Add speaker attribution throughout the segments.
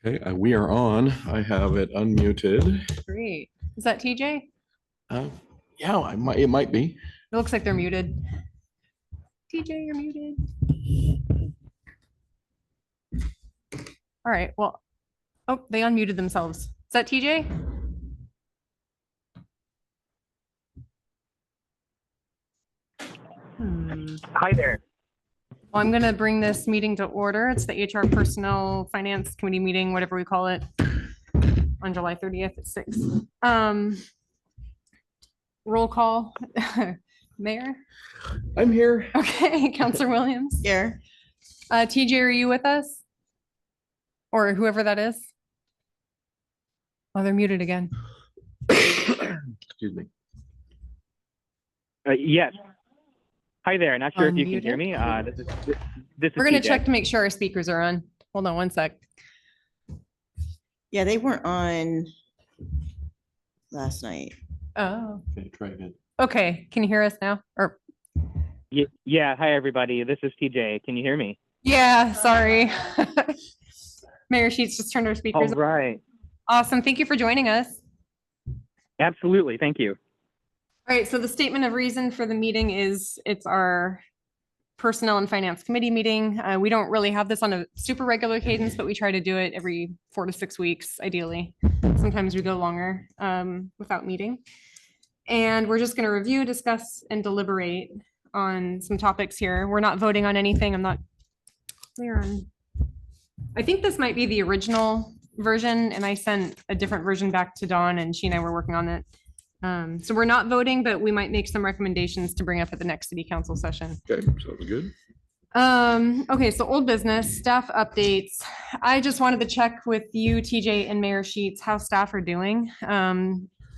Speaker 1: Okay, we are on. I have it unmuted.
Speaker 2: Great. Is that TJ?
Speaker 1: Uh, yeah, it might be.
Speaker 2: It looks like they're muted. TJ, you're muted. All right. Well, oh, they unmuted themselves. Is that TJ?
Speaker 3: Hi there.
Speaker 2: Well, I'm going to bring this meeting to order. It's the HR Personnel Finance Committee meeting, whatever we call it, on July 30th at 6. Roll call. Mayor?
Speaker 1: I'm here.
Speaker 2: Okay. Counselor Williams?
Speaker 4: Here.
Speaker 2: TJ, are you with us? Or whoever that is? Oh, they're muted again.
Speaker 1: Excuse me.
Speaker 3: Yes. Hi there. Not sure if you can hear me. This is
Speaker 2: We're going to
Speaker 3: TJ.
Speaker 2: check to make sure our speakers are on. Hold on one sec.
Speaker 4: Yeah, they weren't on last night.
Speaker 2: Oh,
Speaker 1: Okay, try again.
Speaker 2: okay. Can you hear us now? Or
Speaker 3: Yeah. Hi, everybody. This is TJ. Can you hear me?
Speaker 2: yeah, sorry. Mayor Sheets just turned our
Speaker 3: All
Speaker 2: speakers on.
Speaker 3: right.
Speaker 2: Awesome. Thank you for joining us.
Speaker 3: Absolutely. Thank you.
Speaker 2: All right, so the statement of reason for the meeting is it's our Personnel and Finance Committee meeting. We don't really have this on a super regular cadence, but we try to do it every 4 to 6 weeks, ideally. Sometimes we go longer without meeting. And we're just going to review, discuss, and deliberate on some topics here. We're not voting on anything. I'm not clear on. I think this might be the original version, and I sent a different version back to Dawn, and she and I were working on it. So we're not voting, but we might make some recommendations to bring up at the next city council session.
Speaker 1: Okay, sounds good.
Speaker 2: Okay, so old business, staff updates. I just wanted to check with you, TJ and Mayor Sheets, how staff are doing.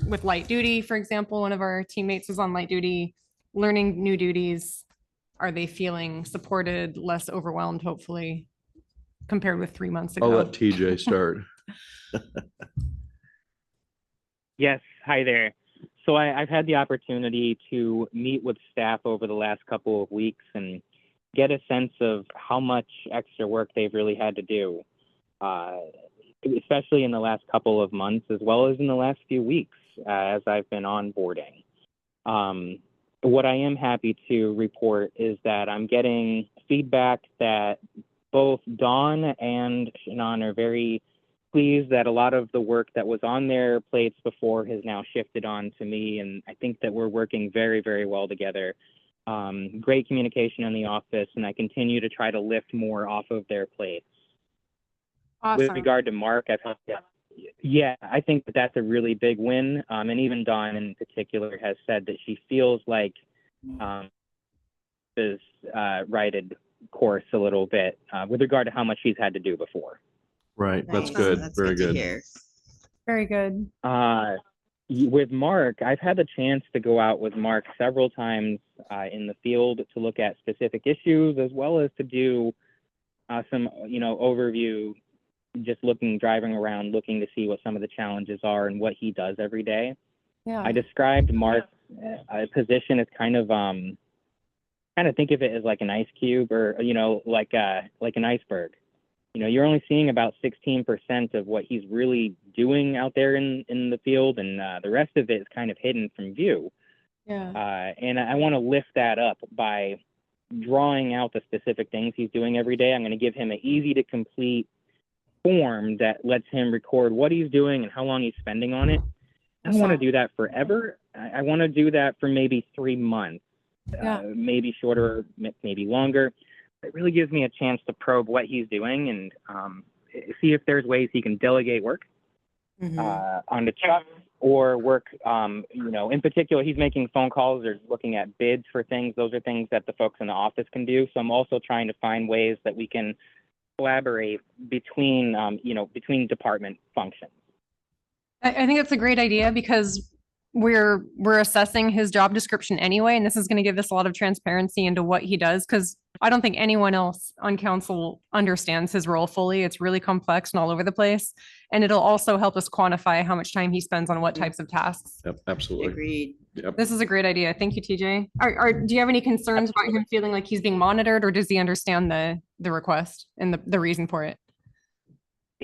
Speaker 2: With light duty, for example, one of our teammates is on light duty, learning new duties. Are they feeling supported, less overwhelmed, hopefully, compared with 3 months
Speaker 1: I'll
Speaker 2: ago?
Speaker 1: let TJ start.
Speaker 3: Yes. Hi there. So I've had the opportunity to meet with staff over the last couple of weeks and get a sense of how much extra work they've really had to do, especially in the last couple of months, as well as in the last few weeks as I've been onboarding. What I am happy to report is that I'm getting feedback that both Dawn and Shannon are very pleased that a lot of the work that was on their plates before has now shifted on to me. And I think that we're working very, very well together. Great communication in the office, and I continue to try to lift more off of their plates.
Speaker 2: Awesome.
Speaker 3: With regard to Mark, I think that that's a really big win. And even Dawn in particular has said that she feels like is righted course a little bit with regard to how much she's had to do before.
Speaker 1: Right, that's
Speaker 4: Nice.
Speaker 1: good.
Speaker 4: That's
Speaker 1: Very
Speaker 4: to
Speaker 1: good.
Speaker 4: hear.
Speaker 2: Very good.
Speaker 3: With Mark, I've had the chance to go out with Mark several times in the field to look at specific issues, as well as to do some, overview, just driving around, looking to see what some of the challenges are and what he does every day.
Speaker 2: Yeah.
Speaker 3: I described Mark's position as kind of think of it as like an ice cube, or like an iceberg. You're only seeing about 16% of what he's really doing out there in the field, and the rest of it is kind of hidden from view.
Speaker 2: Yeah.
Speaker 3: And I want to lift that up by drawing out the specific things he's doing every day. I'm going to give him an easy to complete form that lets him record what he's doing and how long he's spending on it. I don't want to do that forever. I want to do that for maybe 3 months, maybe shorter, maybe longer. It really gives me a chance to probe what he's doing and see if there's ways he can delegate work on the Chuck, or work, in particular, he's making phone calls or looking at bids for things. Those are things that the folks in the office can do. So I'm also trying to find ways that we can collaborate between, between department functions.
Speaker 2: I think that's a great idea because we're assessing his job description anyway, and this is going to give us a lot of transparency into what he does, because I don't think anyone else on council understands his role fully. It's really complex and all over the place, and it'll also help us quantify how much time he spends on what types of tasks.
Speaker 1: Yep, absolutely.
Speaker 4: Agreed.
Speaker 1: Yep.
Speaker 2: This is a great idea. Thank you, TJ. Do you have any concerns about him feeling like he's being monitored, or does he understand the request and the reason for it?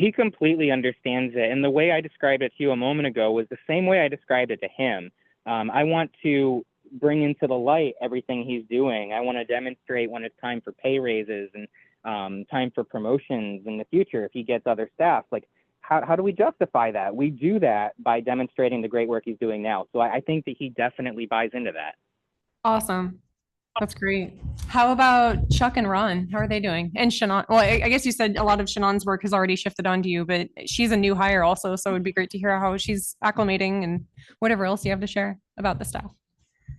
Speaker 3: he completely understands it. And the way I described it to you a moment ago was the same way I described it to him. I want to bring into the light everything he's doing. I want to demonstrate when it's time for pay raises and time for promotions in the future if he gets other staff. Like, how do we justify that? We do that by demonstrating the great work he's doing now. So I think that he definitely buys into that.
Speaker 2: Awesome. That's great. How about Chuck and Ron? How are they doing? And Shannon, well, I guess you said a lot of Shannon's work has already shifted onto you, but she's a new hire also, so it'd be great to hear how she's acclimating and whatever else you have to share about the staff.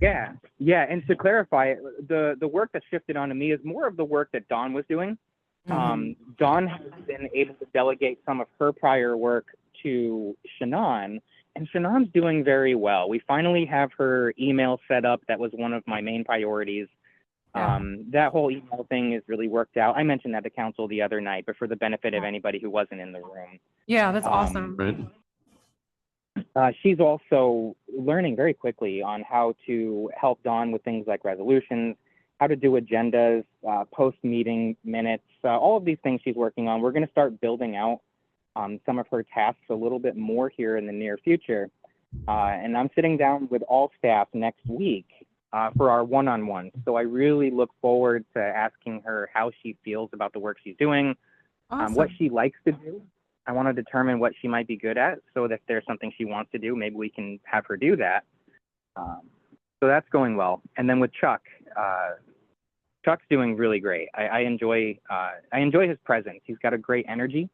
Speaker 3: Yeah. And to clarify, the work that shifted onto me is more of the work that Dawn was doing. Dawn has been able to delegate some of her prior work to Shannon, and Shannon's doing very well. We finally have her email set up. That was one of my main priorities.
Speaker 2: Yeah.
Speaker 3: That whole email thing is really worked out. I mentioned that to council the other night, but for the benefit of anybody who wasn't in the room.
Speaker 2: Yeah, that's awesome.
Speaker 1: Right.
Speaker 3: She's also learning very quickly on how to help Dawn with things like resolutions, how to do agendas, post-meeting minutes, all of these things she's working on. We're going to start building out some of her tasks a little bit more here in the near future. And I'm sitting down with all staff next week for our one-on-one. So I really look forward to asking her how she feels about the work she's doing, what she likes to do. I want to determine what she might be good at, so that if there's something she wants to do, maybe we can have her do that. So that's going well. And then with Chuck, Chuck's doing really great. I enjoy his presence. He's got a great energy.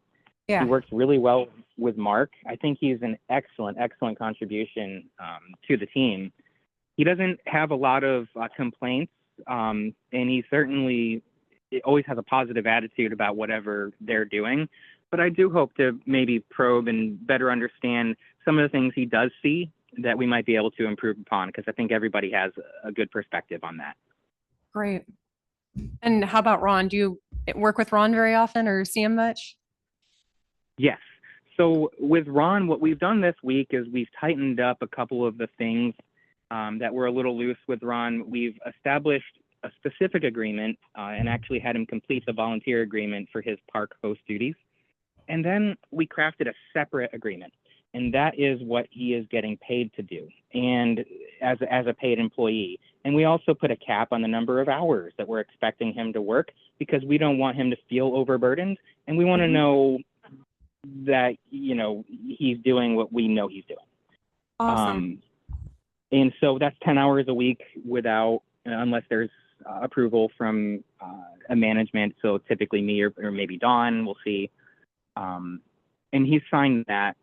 Speaker 2: Yeah.
Speaker 3: He works really well with Mark. I think he's an excellent contribution to the team. He doesn't have a lot of complaints, and he certainly always has a positive attitude about whatever they're doing. But I do hope to maybe probe and better understand some of the things he does see that we might be able to improve upon, because I think everybody has a good perspective on that.
Speaker 2: Great. And how about Ron? Do you work with Ron very often or see him much?
Speaker 3: Yes. So with Ron, what we've done this week is we've tightened up a couple of the things that were a little loose with Ron. We've established a specific agreement and actually had him complete the volunteer agreement for his park host duties. And then we crafted a separate agreement, and that is what he is getting paid to do, and as a paid employee. And we also put a cap on the number of hours that we're expecting him to work, because we don't want him to feel overburdened, and we want to know that, he's doing what we know he's doing.
Speaker 2: Awesome.
Speaker 3: And so that's 10 hours a week without, unless there's approval from a management. So typically me or maybe Dawn, we'll see. And he's signed that.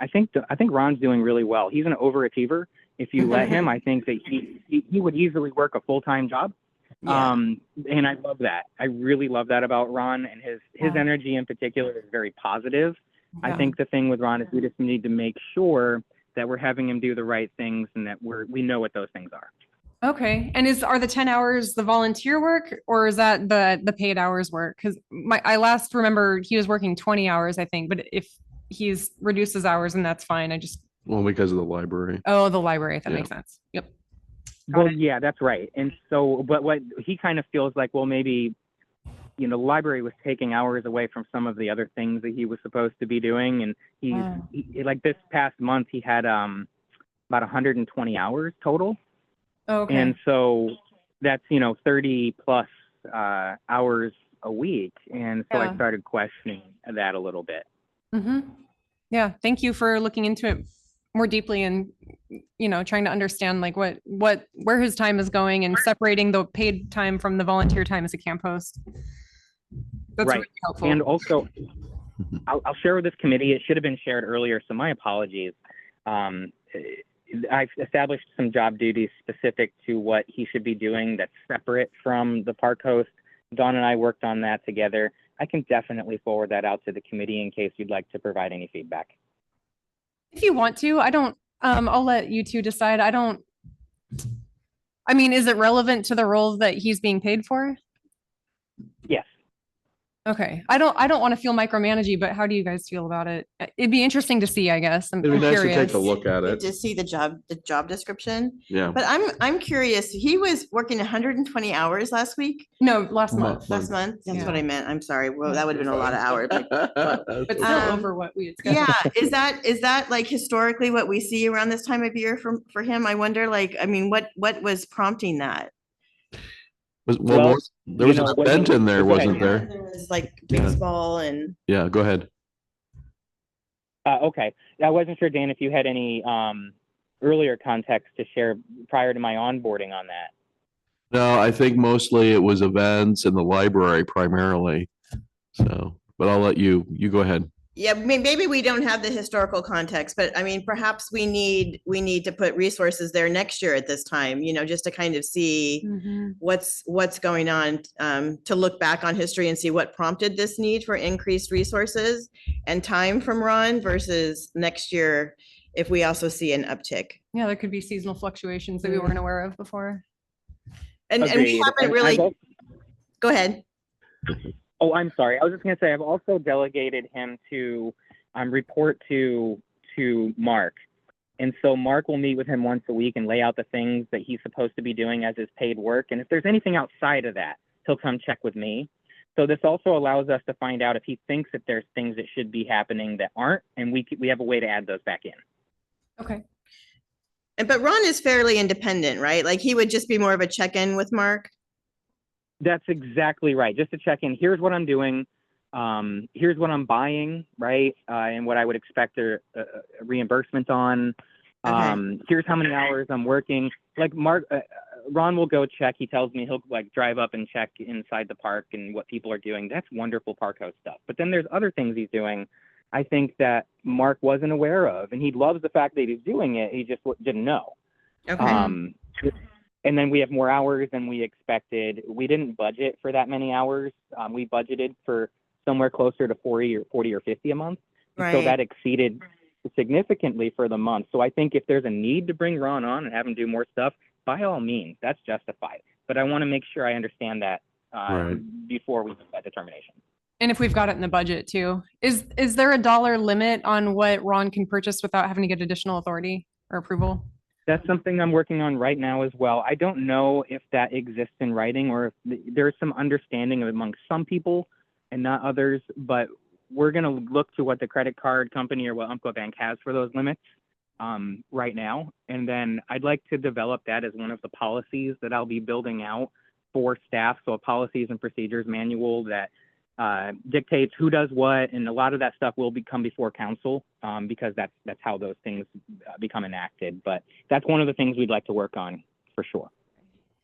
Speaker 3: I think Ron's doing really well. He's an overachiever. If you let him, I think that he would easily work a full-time job.
Speaker 4: Yeah.
Speaker 3: And I love that. I really love that about Ron, and his energy in particular is very positive. I think the thing with Ron is we just need to make sure that we're having him do the right things, and that we know what those things are.
Speaker 2: Okay. And are the 10 hours the volunteer work, or is that the paid hours work? Because I last remember he was working 20 hours, I think, but if he's reduced his hours, and that's fine.
Speaker 1: Well, because of the library.
Speaker 2: Oh, the library. That
Speaker 1: Yeah.
Speaker 2: makes sense. Yep.
Speaker 3: Well, yeah, that's right. And so, but what he kind of feels like, well, maybe, the library was taking hours away from some of the other things that he was supposed to be doing. And he like this past month, he had about 120 hours total.
Speaker 2: Okay.
Speaker 3: And so that's, 30 plus hours a week. And so I started questioning that a little bit.
Speaker 2: Yeah. Thank you for looking into it more deeply and, trying to understand like where his time is going and separating the paid time from the volunteer time as a camp host. That's
Speaker 3: Right.
Speaker 2: really helpful.
Speaker 3: And also, I'll share with this committee. It should have been shared earlier, so my apologies. I've established some job duties specific to what he should be doing that's separate from the park host. Dawn and I worked on that together. I can definitely forward that out to the committee in case you'd like to provide any feedback.
Speaker 2: If you want to, I'll let you two decide. Is it relevant to the role that he's being paid for?
Speaker 3: Yes.
Speaker 2: Okay. I don't want to feel micromanagey, but how do you guys feel about it? It'd be interesting to see, I guess. I'm
Speaker 1: It'd be nice to
Speaker 2: curious.
Speaker 1: take a look at
Speaker 4: Good
Speaker 1: it.
Speaker 4: to see the job description.
Speaker 1: Yeah.
Speaker 4: But I'm curious, he was working 120 hours last week,
Speaker 2: No, last month,
Speaker 4: last month. That's what
Speaker 2: Yeah.
Speaker 4: I meant. I'm sorry. Well, that would have been a lot of hours. but-
Speaker 2: but still
Speaker 4: Um,
Speaker 2: over what we had scheduled.
Speaker 4: Yeah, is that like historically what we see around this time of year for him? I wonder, like, I mean, what was prompting that?
Speaker 3: Well,
Speaker 1: There was
Speaker 3: you
Speaker 1: an
Speaker 3: know, what
Speaker 1: event
Speaker 3: he-
Speaker 1: in there,
Speaker 3: go ahead.
Speaker 1: wasn't there?
Speaker 4: There was like
Speaker 1: Yeah.
Speaker 4: baseball and.
Speaker 1: Yeah, go ahead.
Speaker 3: Okay. I wasn't sure, Dan, if you had any earlier context to share prior to my onboarding on that.
Speaker 1: No, I think mostly it was events in the library primarily. So, but I'll let you go ahead.
Speaker 4: Yeah, maybe we don't have the historical context, but I mean, perhaps we need to put resources there next year at this time, just to kind of see
Speaker 2: Mhm.
Speaker 4: what's going on, to look back on history and see what prompted this need for increased resources and time from Ron versus next year, if we also see an uptick.
Speaker 2: Yeah, there could be seasonal fluctuations that we weren't aware of before.
Speaker 4: And we
Speaker 3: Agreed.
Speaker 4: haven't
Speaker 3: And
Speaker 4: really,
Speaker 3: I've al-
Speaker 4: go ahead.
Speaker 3: Oh, I'm sorry. I was just going to say I've also delegated him to report to Mark. And so Mark will meet with him once a week and lay out the things that he's supposed to be doing as his paid work. And if there's anything outside of that, he'll come check with me. So this also allows us to find out if he thinks that there's things that should be happening that aren't, and we have a way to add those back in.
Speaker 2: Okay.
Speaker 4: But Ron is fairly independent, right? Like he would just be more of a check-in with Mark.
Speaker 3: That's exactly right. Just to check in, here's what I'm doing. Here's what I'm buying, right? And what I would expect a reimbursement on. Here's how many hours I'm working. Like Ron will go check. He tells me he'll like drive up and check inside the park and what people are doing. That's wonderful park host stuff. But then there's other things he's doing, I think, that Mark wasn't aware of. And he loves the fact that he's doing it. He just didn't know.
Speaker 4: Okay.
Speaker 3: And then we have more hours than we expected. We didn't budget for that many hours. We budgeted for somewhere closer to 40 or 50 a month. And so
Speaker 4: Right.
Speaker 3: that exceeded significantly for the month. So I think if there's a need to bring Ron on and have him do more stuff, by all means, that's justified. But I want to make sure I understand that
Speaker 1: Right.
Speaker 3: before we make that determination.
Speaker 2: And if we've got it in the budget too, is there a dollar limit on what Ron can purchase without having to get additional authority or approval?
Speaker 3: That's something I'm working on right now as well. I don't know if that exists in writing or if there's some understanding among some people and not others, but we're going to look to what the credit card company or what Umpqua Bank has for those limits right now. And then I'd like to develop that as one of the policies that I'll be building out for staff. So a policies and procedures manual that dictates who does what, and a lot of that stuff will come before council because that's how those things become enacted. But that's one of the things we'd like to work on for sure.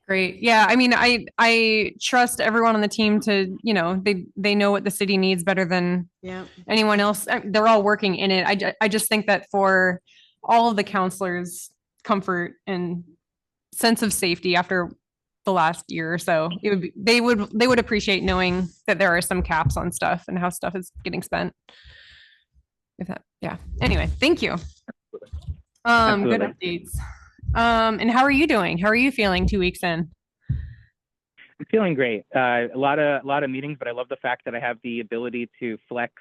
Speaker 2: Great. Yeah. I mean, I trust everyone on the team to, they know what the city needs better than
Speaker 4: Yeah.
Speaker 2: anyone else. They're all working in it. I just think that for all of the counselors' comfort and sense of safety after the last year or so, they would appreciate knowing that there are some caps on stuff and how stuff is getting spent. Anyway, thank you. Good
Speaker 3: Absolutely.
Speaker 2: updates. And how are you doing? How are you feeling 2 weeks in?
Speaker 3: I'm feeling great. A lot of meetings, but I love the fact that I have the ability to flex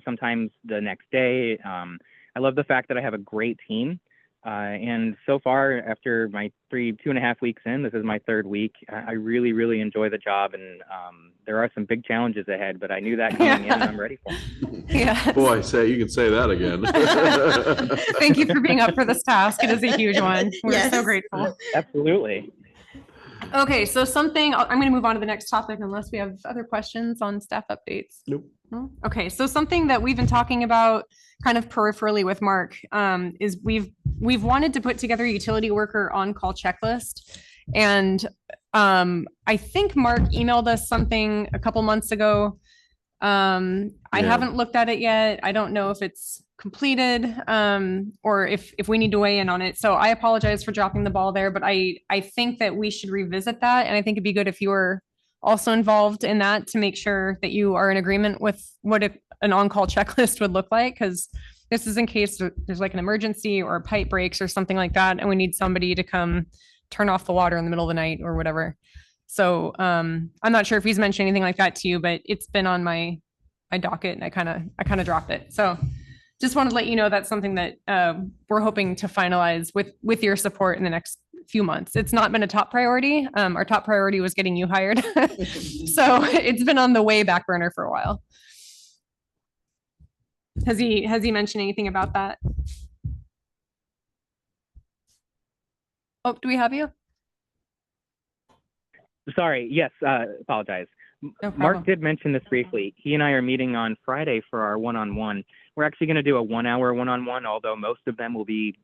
Speaker 3: sometimes the next day. I love the fact that I have a great team. And so far, after my 2.5 weeks in, this is my third week. I really, really enjoy the job, and there are some big challenges ahead. But I knew that coming in, and I'm ready for them.
Speaker 2: Yeah.
Speaker 1: Boy, you can say that again.
Speaker 2: Thank you for being up for this task. It is a huge one. We're so
Speaker 4: Yes.
Speaker 2: grateful.
Speaker 3: Absolutely.
Speaker 2: Okay, so I'm going to move on to the next topic unless we have other questions on staff updates.
Speaker 1: Nope.
Speaker 2: No? Okay, so something that we've been talking about kind of peripherally with Mark is we've wanted to put together a utility worker on-call checklist. And I think Mark emailed us something a couple months ago. I
Speaker 1: Yeah.
Speaker 2: haven't looked at it yet. I don't know if it's completed or if we need to weigh in on it. So I apologize for dropping the ball there, but I think that we should revisit that. And I think it'd be good if you were also involved in that to make sure that you are in agreement with what an on-call checklist would look like. Because this is in case there's like an emergency or a pipe breaks or something like that. And we need somebody to come turn off the water in the middle of the night or whatever. So I'm not sure if he's mentioned anything like that to you, but it's been on my docket and I kind of dropped it. So just wanted to let you know that's something that we're hoping to finalize with your support in the next few months. It's not been a top priority. Our top priority was getting you hired. So it's been on the way back burner for a while. Has he mentioned anything about that? Oh, do we have you?
Speaker 3: Sorry. Yes. Apologize.
Speaker 2: No problem.
Speaker 3: Mark did mention this briefly. He and I are meeting on Friday for our one-on-one. We're actually going to do a 1 hour one-on-one, although most of them will be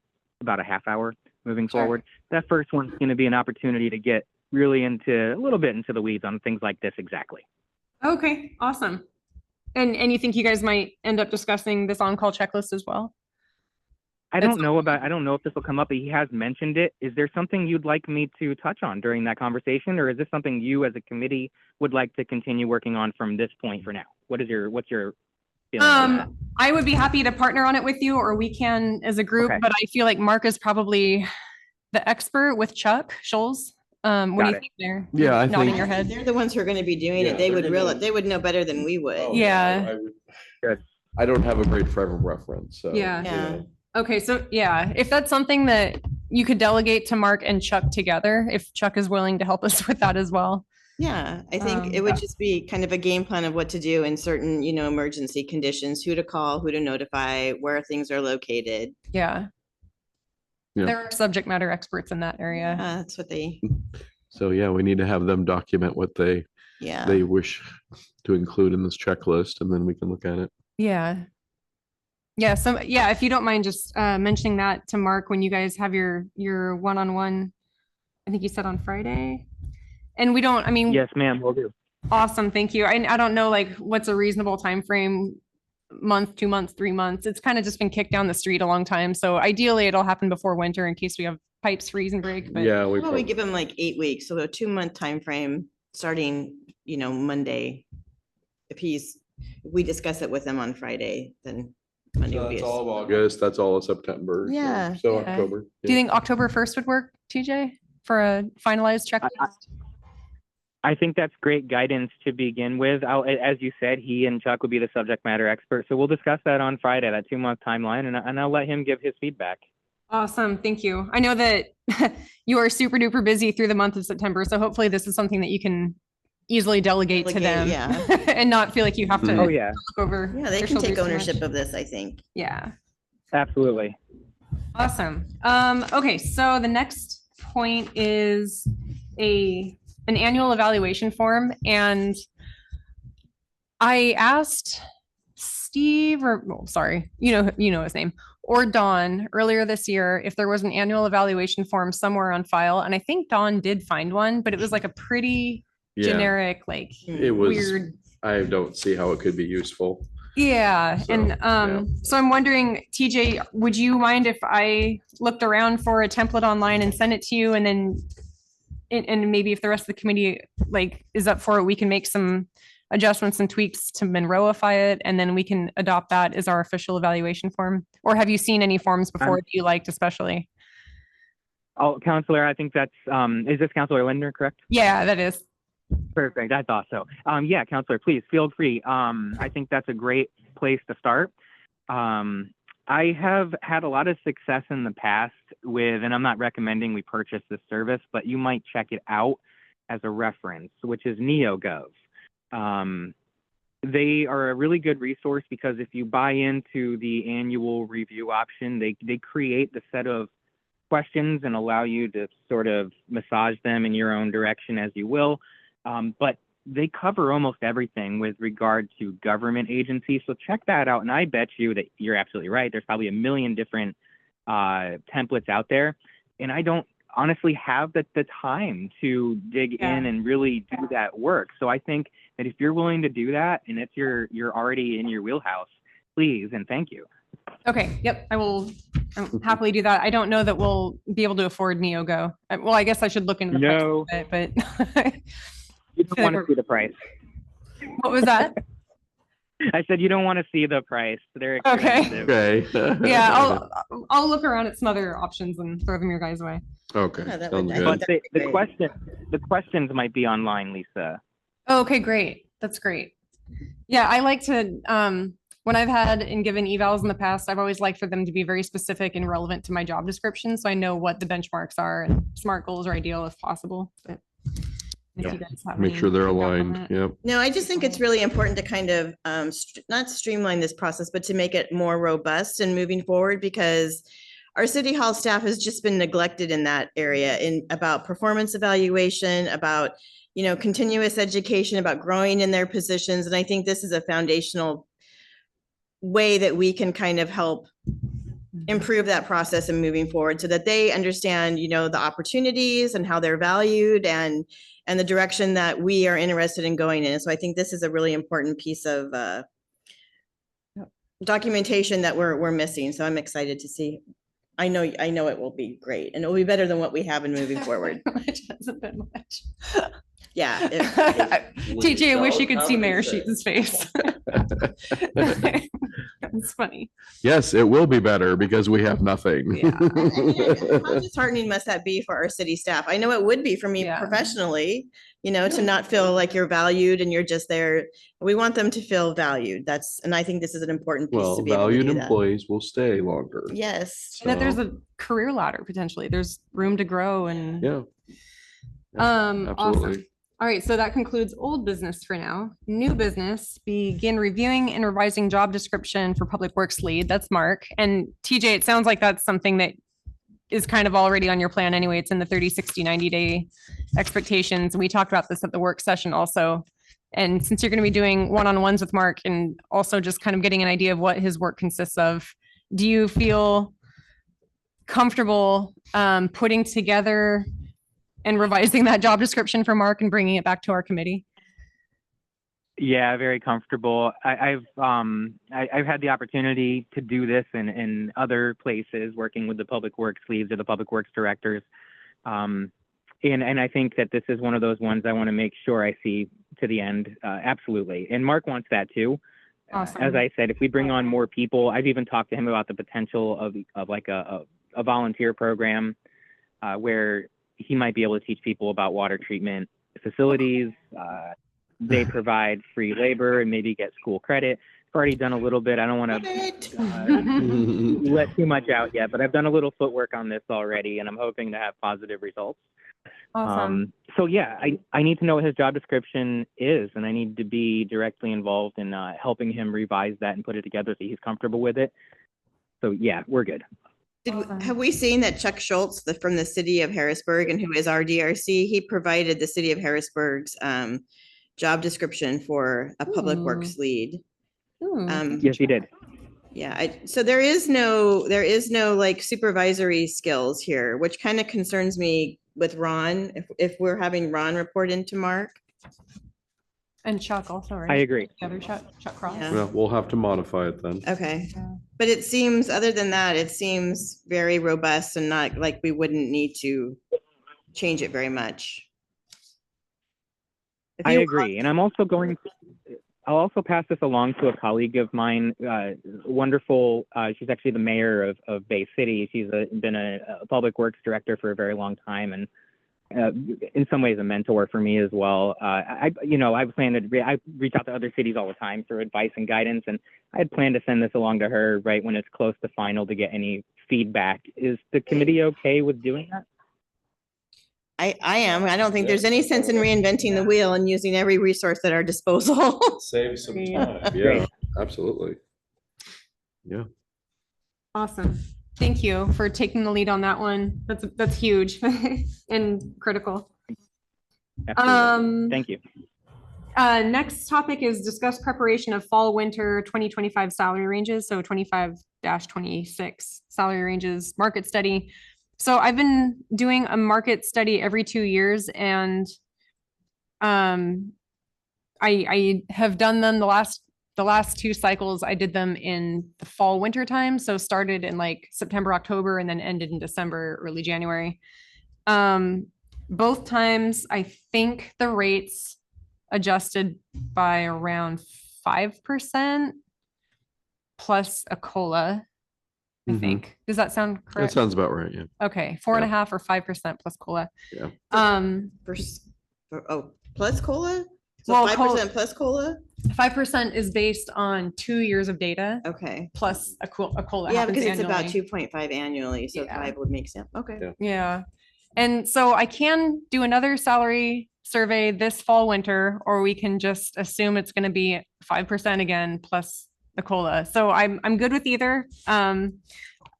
Speaker 3: about a half hour moving
Speaker 2: Sure.
Speaker 3: forward. That first one's going to be an opportunity to get really into a little bit into the weeds on things like this exactly.
Speaker 2: Okay, awesome. And you think you guys might end up discussing this on-call checklist as well?
Speaker 3: I
Speaker 2: That's-
Speaker 3: don't know if this will come up, but he has mentioned it. Is there something you'd like me to touch on during that conversation, or is this something you as a committee would like to continue working on from this point for now? What's your feeling on that?
Speaker 2: I would be happy to partner on it with you, or we can as a group,
Speaker 3: Okay.
Speaker 2: but I feel like Mark is probably the expert with Chuck Scholes. What do
Speaker 3: Got
Speaker 2: you
Speaker 3: it.
Speaker 2: think there?
Speaker 1: Yeah, I
Speaker 2: Nodding
Speaker 1: think-
Speaker 2: your head.
Speaker 4: They're the ones who are gonna be doing
Speaker 1: Yeah,
Speaker 4: it. They
Speaker 1: they're
Speaker 4: would
Speaker 1: gonna-
Speaker 4: realize, they would know better than we would.
Speaker 1: Oh,
Speaker 2: Yeah.
Speaker 1: I would-
Speaker 3: Good.
Speaker 1: I don't have a great frame of reference, so.
Speaker 2: Yeah.
Speaker 4: Yeah.
Speaker 2: Okay, so yeah, if that's something that you could delegate to Mark and Chuck together, if Chuck is willing to help us with that as well.
Speaker 4: Yeah, I think it would just be kind of a game plan of what to do in certain, emergency conditions, who to call, who to notify, where things are located.
Speaker 2: Yeah.
Speaker 1: Yeah.
Speaker 2: There are subject matter experts in that area.
Speaker 4: That's what
Speaker 1: So yeah, we need to have them document what they
Speaker 4: yeah.
Speaker 1: wish to include in this checklist, and then we can look at it.
Speaker 2: Yeah. Yeah, so yeah, if you don't mind just mentioning that to Mark when you guys have your one-on-one, I think you said on Friday. And we don't, I mean,
Speaker 3: Yes, ma'am. We'll do.
Speaker 2: awesome, thank you. I don't know like what's a reasonable time frame, month, 2 months, 3 months. It's kind of just been kicked down the street a long time. So ideally it'll happen before winter in case we have pipes freeze and break, but
Speaker 1: Yeah,
Speaker 4: Well, we give them like 8 weeks, so a 2-month time frame starting, Monday. If we discuss it with them on Friday, then Monday
Speaker 1: So
Speaker 4: would be.
Speaker 1: that's all of August, that's all of September. so-
Speaker 4: Yeah.
Speaker 1: So
Speaker 2: Yeah.
Speaker 1: October.
Speaker 2: do you think October 1st would work, TJ, for a finalized checklist?
Speaker 3: I think that's great guidance to begin with. As you said, he and Chuck would be the subject matter expert. So we'll discuss that on Friday, that 2-month timeline, and I'll let him give his feedback.
Speaker 2: Awesome, thank you. I know that you are super duper busy through the month of September, so hopefully this is something that you can easily delegate to them.
Speaker 4: Delegate, yeah.
Speaker 2: And not feel like you have to
Speaker 1: Mhm.
Speaker 3: Oh,
Speaker 2: look
Speaker 3: yeah,
Speaker 2: over.
Speaker 4: Yeah, they
Speaker 2: their
Speaker 4: can take
Speaker 2: shoulders too much.
Speaker 4: ownership of this, I think.
Speaker 2: Yeah,
Speaker 3: absolutely.
Speaker 2: awesome. Okay, so the next point is an annual evaluation form, and I asked Steve, or well, sorry, you know his name, or Dawn earlier this year if there was an annual evaluation form somewhere on file, and I think Dawn did find one, but it was like a pretty
Speaker 1: Yeah,
Speaker 2: generic, like
Speaker 1: it was,
Speaker 2: weird.
Speaker 1: I don't see how it could be useful.
Speaker 2: Yeah,
Speaker 1: So,
Speaker 2: and
Speaker 1: yeah.
Speaker 2: so I'm wondering, TJ, would you mind if I looked around for a template online and send it to you, and then and maybe if the rest of the committee like is up for it, we can make some adjustments and tweaks to Monroeify it, and then we can adopt that as our official evaluation form? Or have you seen any forms before that you liked especially?
Speaker 3: Oh, Counselor, I think that's, is this Counselor Lindner, correct?
Speaker 2: Yeah, that is.
Speaker 3: Perfect. I thought so. Yeah, Counselor, please feel free. I think that's a great place to start. I have had a lot of success in the past with, and I'm not recommending we purchase this service, but you might check it out as a reference, which is NeoGov. They are a really good resource because if you buy into the annual review option, they create the set of questions and allow you to sort of massage them in your own direction as you will. But they cover almost everything with regard to government agencies. So check that out. And I bet you that you're absolutely right. There's probably a million different templates out there. And I don't honestly have the time to dig in and really do that work. So I think that if you're willing to do that and if you're already in your wheelhouse, please and thank you.
Speaker 2: Okay, yep, I'll happily do that. I don't know that we'll be able to afford NeoGo. Well, I guess I should look into the price
Speaker 3: No.
Speaker 2: of it, but
Speaker 3: You don't want to see the price.
Speaker 2: what was that?
Speaker 3: I said you don't want to see the price. They're
Speaker 2: Okay.
Speaker 3: expensive.
Speaker 1: Okay.
Speaker 2: Yeah, I'll look around at some other options and throw them your guys' way.
Speaker 1: Okay,
Speaker 4: Yeah, that
Speaker 1: sounds
Speaker 4: would- I
Speaker 1: good.
Speaker 4: think
Speaker 3: But
Speaker 4: that'd be great.
Speaker 3: the questions might be online, Lisa.
Speaker 2: Oh, okay, great. That's great. Yeah, I like to, when I've had and given evals in the past, I've always liked for them to be very specific and relevant to my job description. So I know what the benchmarks are and SMART goals are ideal if possible. But if you guys have
Speaker 1: Make
Speaker 2: any
Speaker 1: sure they're
Speaker 2: feedback on
Speaker 1: aligned.
Speaker 2: that.
Speaker 1: Yep.
Speaker 4: No, I just think it's really important to kind of not streamline this process, but to make it more robust and moving forward because our city hall staff has just been neglected in that area in about performance evaluation, about, you know, continuous education, about growing in their positions. And I think this is a foundational way that we can kind of help improve that process and moving forward so that they understand, you know, the opportunities and how they're valued and the direction that we are interested in going in. So I think this is a really important piece of documentation that we're missing. So I'm excited to see. I know it will be great and it will be better than what we have in moving forward.
Speaker 2: Which hasn't been much.
Speaker 4: Yeah.
Speaker 2: TJ, I wish you could see Mayor Sheetan's face. It's funny.
Speaker 1: Yes, it will be better because we have nothing.
Speaker 2: Yeah.
Speaker 4: How disheartening must that be for our city staff? I know it would be for me
Speaker 2: Yeah.
Speaker 4: professionally, you know, to not feel like you're valued and you're just there. We want them to feel valued. And I think this is an important piece
Speaker 1: Well,
Speaker 4: to be able to
Speaker 1: valued
Speaker 4: do that.
Speaker 1: employees will stay longer.
Speaker 4: Yes.
Speaker 2: And that there's
Speaker 1: So,
Speaker 2: a career ladder potentially. There's room to grow and
Speaker 1: Yeah.
Speaker 2: awesome.
Speaker 1: Absolutely.
Speaker 2: All right, so that concludes old business for now. New business, begin reviewing and revising job description for Public Works lead. That's Mark. And TJ, it sounds like that's something that is kind of already on your plan anyway. It's in the 30, 60, 90-day expectations. And we talked about this at the work session also. And since you're going to be doing one-on-ones with Mark and also just kind of getting an idea of what his work consists of, do you feel comfortable putting together and revising that job description for Mark and bringing it back to our committee?
Speaker 3: Yeah, very comfortable. I've had the opportunity to do this in other places, working with the public works leads or the public works directors. And I think that this is one of those ones I want to make sure I see to the end. Absolutely. And Mark wants that too.
Speaker 2: Awesome.
Speaker 3: As I said, if we bring on more people, I've even talked to him about the potential of like a volunteer program where he might be able to teach people about water treatment facilities. They provide free labor and maybe get school credit. I've already done a little bit. I don't want to let too much out yet, but I've done a little footwork on this already, and I'm hoping to have positive results.
Speaker 2: Awesome.
Speaker 3: So yeah, I need to know what his job description is, and I need to be directly involved in helping him revise that and put it together so he's comfortable with it. So yeah, we're good.
Speaker 4: Have we seen that Chuck Schultz from the city of Harrisburg and who is our DRC, he provided the city of Harrisburg's job description for a public works lead.
Speaker 3: Yes, he did.
Speaker 4: Yeah, so there is no like supervisory skills here, which kind of concerns me with Ron, if we're having Ron report into Mark.
Speaker 2: And Chuck also, right?
Speaker 3: I agree.
Speaker 2: The other Chuck Cross.
Speaker 4: Yeah.
Speaker 1: Well, we'll have to modify it then.
Speaker 4: Okay,
Speaker 2: Yeah.
Speaker 4: but it seems, other than that, it seems very robust and not like we wouldn't need to change it very much. If
Speaker 3: I
Speaker 4: you-
Speaker 3: agree. And I'll also pass this along to a colleague of mine, wonderful. She's actually the mayor of Bay City. She's been a public works director for a very long time and in some ways a mentor for me as well. I was planning to, I reach out to other cities all the time for advice and guidance, and I had planned to send this along to her right when it's close to final to get any feedback. Is the committee okay with doing that?
Speaker 4: I am. I don't think there's any sense in reinventing the wheel and using every resource at our disposal.
Speaker 1: Save some
Speaker 2: Yeah.
Speaker 1: time. Yeah, absolutely. Yeah.
Speaker 2: Awesome. Thank you for taking the lead on that one. That's huge and critical.
Speaker 3: Absolutely. Thank you.
Speaker 2: Next topic is discuss preparation of fall winter 2025 salary ranges. So 25-26 salary ranges, market study. So I've been doing a market study every 2 years, and I have done them the last 2 cycles. I did them in the fall winter time. So started in like September, October, and then ended in December, early January. Both times I think the rates adjusted by around 5% plus a COLA. I
Speaker 1: Mhm.
Speaker 2: think. Does that sound
Speaker 1: That
Speaker 2: correct?
Speaker 1: sounds about right, yeah.
Speaker 2: Okay, 4.5 or 5% plus COLA.
Speaker 4: Plus COLA? So
Speaker 2: Well,
Speaker 4: 5% plus COLA?
Speaker 2: 5% is based on 2 years of data
Speaker 4: Okay.
Speaker 2: plus a COLA
Speaker 4: Yeah,
Speaker 2: happens
Speaker 4: because it's about
Speaker 2: annually.
Speaker 4: 2.5 annually, so
Speaker 2: Yeah.
Speaker 4: 5 would make sense. Okay.
Speaker 1: Yeah.
Speaker 2: Yeah. And so I can do another salary survey this fall, winter, or we can just assume it's going to be 5% again plus the COLA. So I'm good with either.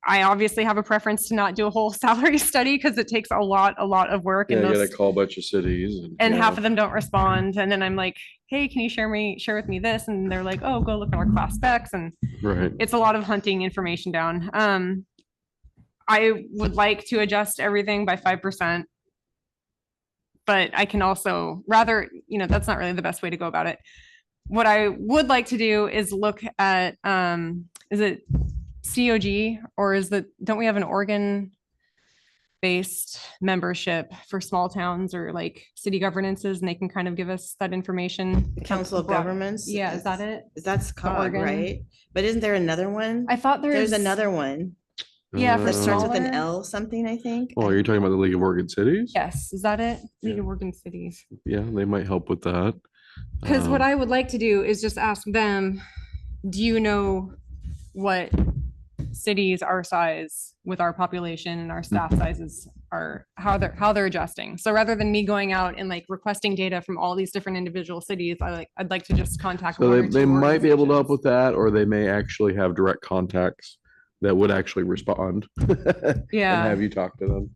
Speaker 2: I obviously have a preference to not do a whole salary study because it takes a lot of work
Speaker 1: Yeah,
Speaker 2: and
Speaker 1: you gotta
Speaker 2: most,
Speaker 1: call a bunch of cities
Speaker 2: and
Speaker 1: yeah.
Speaker 2: half of them don't respond. And then I'm like, hey, can you share with me this? And they're like, oh, go look at our class specs. And
Speaker 1: Right.
Speaker 2: it's a lot of hunting information down. I would like to adjust everything by 5%. But I can also rather, that's not really the best way to go about it. What I would like to do is look at, is it COG or don't we have an Oregon based membership for small towns or like city governances and they can kind of give us that information?
Speaker 4: The Council of
Speaker 2: Broad-
Speaker 4: Governments?
Speaker 2: Yeah, is that it?
Speaker 4: That's COG,
Speaker 2: Oregon?
Speaker 4: right? But isn't there another one?
Speaker 2: I thought
Speaker 4: There's another one
Speaker 2: Yeah, for
Speaker 4: that starts with an
Speaker 2: smaller.
Speaker 4: L something, I think.
Speaker 1: Oh, you're talking about the League of Oregon Cities?
Speaker 2: Yes, is that it? League
Speaker 1: Yeah.
Speaker 2: of Oregon Cities.
Speaker 1: Yeah, they might help with that.
Speaker 2: Because what I would like to do is just ask them, do you know what cities our size with our population and our staff sizes are, how they're adjusting? So rather than me going out and like requesting data from all these different individual cities, I'd like to just contact.
Speaker 1: So
Speaker 2: one or
Speaker 1: they
Speaker 2: two
Speaker 1: might be able to help
Speaker 2: organizations.
Speaker 1: with that, or they may actually have direct contacts that would actually respond. And
Speaker 2: Yeah.
Speaker 1: have you talk to them.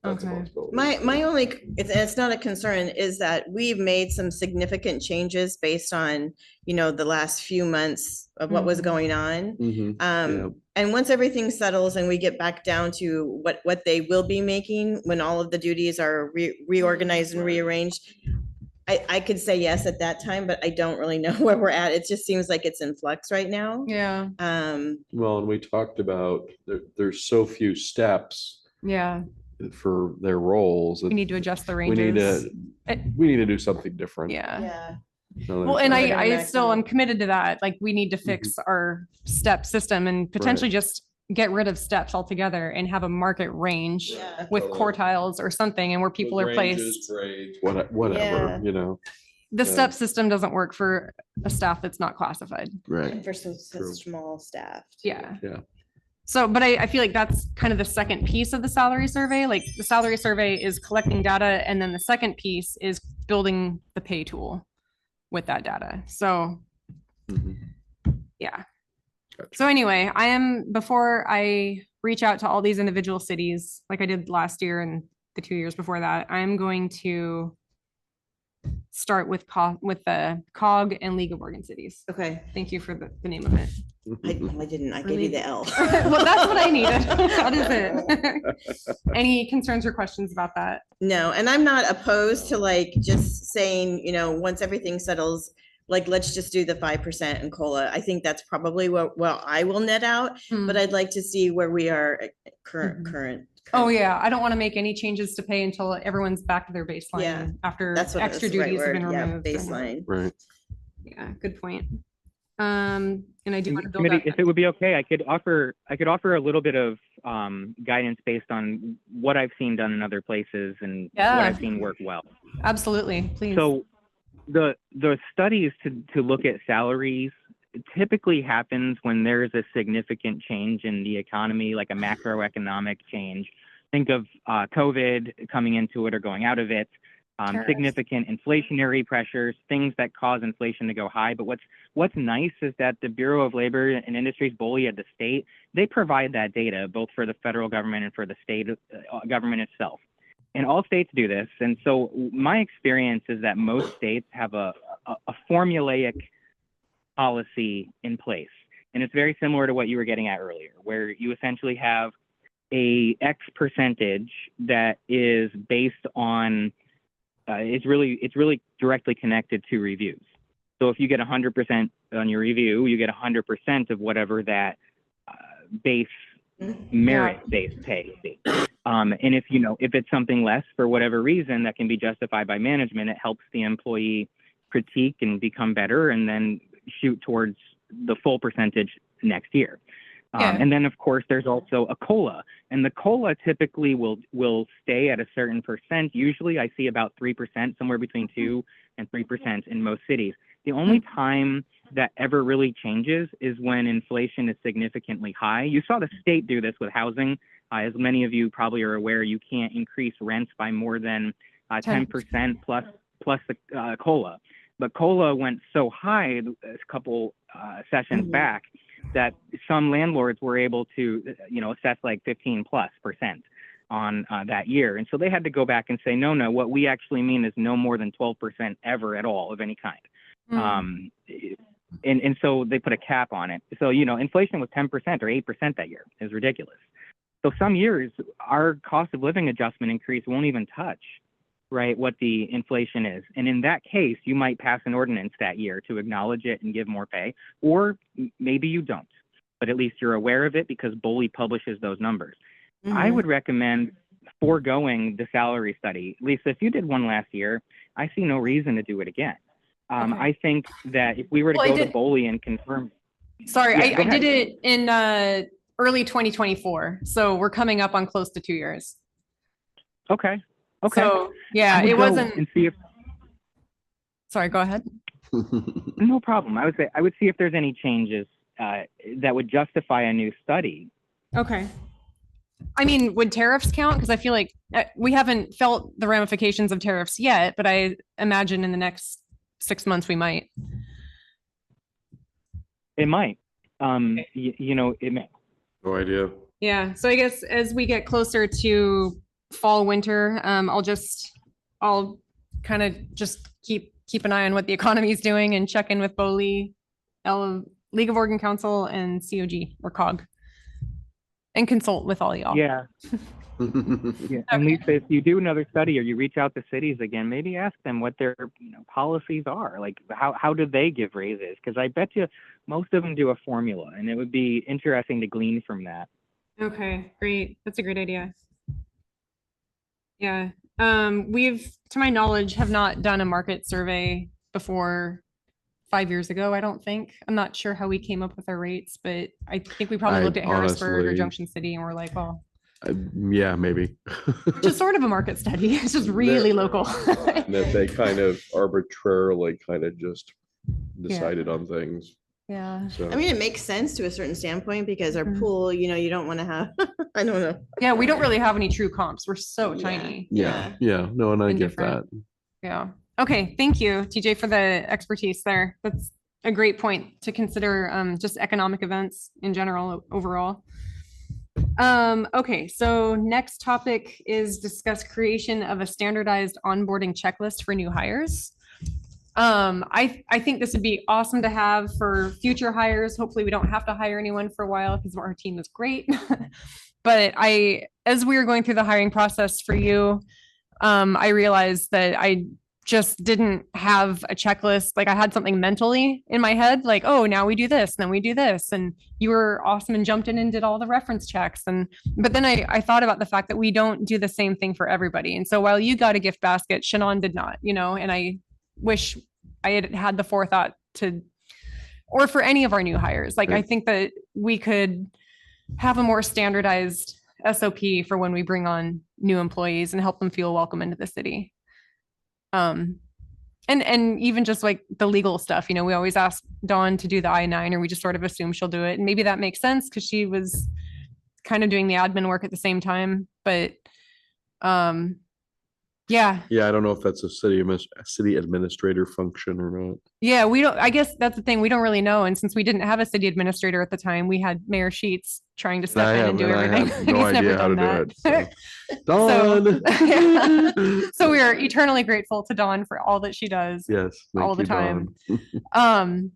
Speaker 1: That's a
Speaker 2: Okay.
Speaker 1: possibility.
Speaker 4: My only, it's not a concern, is that we've made some significant changes based on, the last few months of what was
Speaker 2: Mhm.
Speaker 4: going on.
Speaker 1: Mhm. Yeah.
Speaker 4: And once everything settles and we get back down to what they will be making, when all of the duties are reorganized and
Speaker 1: Right.
Speaker 4: rearranged, I could say yes at that time, but I don't really know where we're at. It just seems like it's in flux right now.
Speaker 2: Yeah.
Speaker 1: Well, and we talked about there's so few steps
Speaker 2: Yeah.
Speaker 1: for their roles.
Speaker 2: We need to adjust the
Speaker 1: We need
Speaker 2: ranges.
Speaker 1: to, we need to do something different.
Speaker 2: Yeah.
Speaker 4: Yeah.
Speaker 1: No,
Speaker 2: Well,
Speaker 1: there's
Speaker 2: and
Speaker 1: not.
Speaker 2: I still am committed to that. Like, we need to fix our step system and potentially just get rid of steps altogether and have a market range
Speaker 4: Yeah.
Speaker 2: with
Speaker 1: Totally.
Speaker 2: quartiles or something and where people are
Speaker 1: Ranges,
Speaker 2: placed.
Speaker 1: grades, whatever,
Speaker 4: Yeah.
Speaker 2: The
Speaker 1: Yeah.
Speaker 2: step system doesn't work for a staff that's not classified.
Speaker 1: Right.
Speaker 4: For so
Speaker 1: True.
Speaker 4: small staff.
Speaker 2: Yeah.
Speaker 1: Yeah.
Speaker 2: So, but I feel like that's kind of the second piece of the salary survey. Like, the salary survey is collecting data, and then the second piece is building the pay tool with that data. So,
Speaker 1: Mhm.
Speaker 2: yeah.
Speaker 1: Gotcha.
Speaker 2: So anyway, before I reach out to all these individual cities, like I did last year and the 2 years before that, I'm going to start with the COG and League of Oregon Cities.
Speaker 4: Okay.
Speaker 2: Thank you for the name of it.
Speaker 4: I didn't, I gave you the L.
Speaker 2: Well, that's what I needed. That is it. Any concerns or questions about that?
Speaker 4: No, and I'm not opposed to like just saying, once everything settles, like, let's just do the 5% and COLA. I think that's probably what I will net out, but I'd like to see where we are at current.
Speaker 2: Oh, yeah. I don't want to make any changes to pay until everyone's back to their
Speaker 4: Yeah,
Speaker 2: baseline after
Speaker 4: That's what
Speaker 2: extra
Speaker 4: that's the right
Speaker 2: duties have been
Speaker 4: word. Yeah,
Speaker 2: removed.
Speaker 4: baseline.
Speaker 1: Right.
Speaker 2: Yeah, good point. And I do want to build
Speaker 3: Committee,
Speaker 2: up.
Speaker 3: if it would be okay, I could offer a little bit of guidance based on what I've seen done in other places and what
Speaker 2: Yeah.
Speaker 3: I've seen work well.
Speaker 2: Absolutely, please.
Speaker 3: So the studies to look at salaries typically happens when there's a significant change in the economy, like a macroeconomic change. Think of COVID coming into it or going out of it.
Speaker 2: Tariffs.
Speaker 3: Significant inflationary pressures, things that cause inflation to go high. But what's nice is that the Bureau of Labor and Industries, BOLI at the state, they provide that data both for the federal government and for the state government itself. And all states do this. And so my experience is that most states have a formulaic policy in place. And it's very similar to what you were getting at earlier, where you essentially have a X percentage that is based on it's really directly connected to reviews. So if you get 100% on your review, you get 100% of whatever that base merit-based pay is. And if it's something less for whatever reason that can be justified by management, it helps the employee critique and become better and then shoot towards the full percentage next year.
Speaker 2: Yeah.
Speaker 3: And then, of course, there's also a COLA, and the COLA typically will stay at a certain percent. Usually, I see about 3%, somewhere between 2 and 3% in most cities. The only time that ever really changes is when inflation is significantly high. You saw the state do this with housing. As many of you probably are aware, you can't increase rents by more than 10% plus the COLA. But COLA went so high a couple sessions back that some landlords were able to, assess like 15+% on that year. And so they had to go back and say, no, what we actually mean is no more than 12% ever at all of any kind. And so they put a cap on it. So, inflation was 10% or 8% that year. It was ridiculous. So some years our cost of living adjustment increase won't even touch, right, what the inflation is. And in that case, you might pass an ordinance that year to acknowledge it and give more pay, or maybe you don't, but at least you're aware of it because BOLI publishes those numbers. I would recommend foregoing the salary study. Lisa, if you did one last year, I see no reason to do it again. I think that if we were to
Speaker 2: Well, I
Speaker 3: go to
Speaker 2: did-
Speaker 3: BOLI and confirm.
Speaker 2: Sorry,
Speaker 3: Yeah, go
Speaker 2: I did
Speaker 3: ahead.
Speaker 2: it in early 2024. So we're coming up on close to 2 years.
Speaker 3: Okay.
Speaker 2: So yeah,
Speaker 3: I would
Speaker 2: it
Speaker 3: go
Speaker 2: wasn't,
Speaker 3: and see if,
Speaker 2: sorry, go ahead.
Speaker 3: no problem. I would see if there's any changes that would justify a new study.
Speaker 2: Okay. I mean, would tariffs count? Because I feel like we haven't felt the ramifications of tariffs yet, but I imagine in the next 6 months we might.
Speaker 3: It might. It may.
Speaker 1: No idea.
Speaker 2: Yeah. So I guess as we get closer to fall, winter, I'll kind of just keep an eye on what the economy is doing and check in with BOLI, League of Oregon Council, and COG or COG, and consult with all y'all.
Speaker 3: Yeah. Yeah. And Lisa, if you do another study or you reach out to cities again, maybe ask them what their policies are. Like how do they give raises? Because I bet you most of them do a formula, and it would be interesting to glean from that.
Speaker 2: Okay, great. That's a great idea. Yeah. We've, to my knowledge, have not done a market survey before 5 years ago, I don't think. I'm not sure how we came up with our rates, but I think we probably
Speaker 1: I
Speaker 2: looked at Harrisburg or
Speaker 1: honestly-
Speaker 2: Junction City and we're like, well,
Speaker 1: Yeah, maybe.
Speaker 2: which is sort of a market study. It's just really local.
Speaker 1: That they kind of arbitrarily just decided on things.
Speaker 2: Yeah.
Speaker 1: So
Speaker 4: I mean, it makes sense to a certain standpoint because our
Speaker 2: Mhm.
Speaker 4: pool, you don't want to have, I don't know.
Speaker 2: Yeah, we don't really have any true comps. We're so
Speaker 4: Yeah.
Speaker 2: tiny.
Speaker 1: yeah, no, and I get that.
Speaker 2: Indifferent. Yeah. Okay. Thank you, TJ, for the expertise there. That's a great point to consider, just economic events in general overall. Okay, so next topic is discuss creation of a standardized onboarding checklist for new hires. I think this would be awesome to have for future hires. Hopefully we don't have to hire anyone for a while because our team is great. But as we were going through the hiring process for you, I realized that I just didn't have a checklist. Like I had something mentally in my head, like, oh, now we do this, and then we do this. And you were awesome and jumped in and did all the reference checks. But then I thought about the fact that we don't do the same thing for everybody. And so while you got a gift basket, Shannon did not, and I wish I had the forethought or for any of our new hires. Like, I think that we could have a more standardized SOP for when we bring on new employees and help them feel welcome into the city. And even just like the legal stuff, we always ask Dawn to do the I-9, or we just sort of assume she'll do it. And maybe that makes sense because she was kind of doing the admin work at the same time. But yeah.
Speaker 1: Yeah, I don't know if that's a city administrator function or not.
Speaker 2: Yeah, I guess that's the thing. We don't really know. And since we didn't have a city administrator at the time, we had Mayor Sheets trying to step in and do everything.
Speaker 1: I have no
Speaker 2: He's never
Speaker 1: idea how to
Speaker 2: done
Speaker 1: do
Speaker 2: that.
Speaker 1: it. So. Dawn.
Speaker 2: So we are eternally grateful to Dawn for all that she does.
Speaker 1: Yes, thank
Speaker 2: all the
Speaker 1: you,
Speaker 2: time.
Speaker 1: Dawn.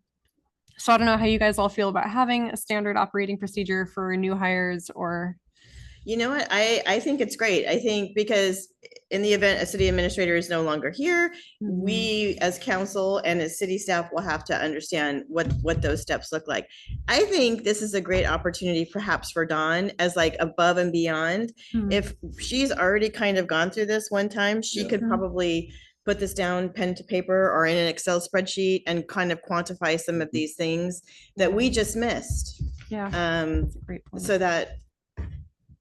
Speaker 2: So I don't know how you guys all feel about having a standard operating procedure for new hires or.
Speaker 4: You know what? I think it's great. I think because in the event a city administrator is no longer here, we as council and as city staff will have to understand what those steps look like. I think this is a great opportunity perhaps for Dawn as like above and beyond. If she's already kind of gone through this one time, she could probably put this down pen to paper or in an Excel spreadsheet and kind of quantify some of these things that we just missed.
Speaker 2: Yeah.
Speaker 4: Um,
Speaker 2: That's a great point.
Speaker 4: so that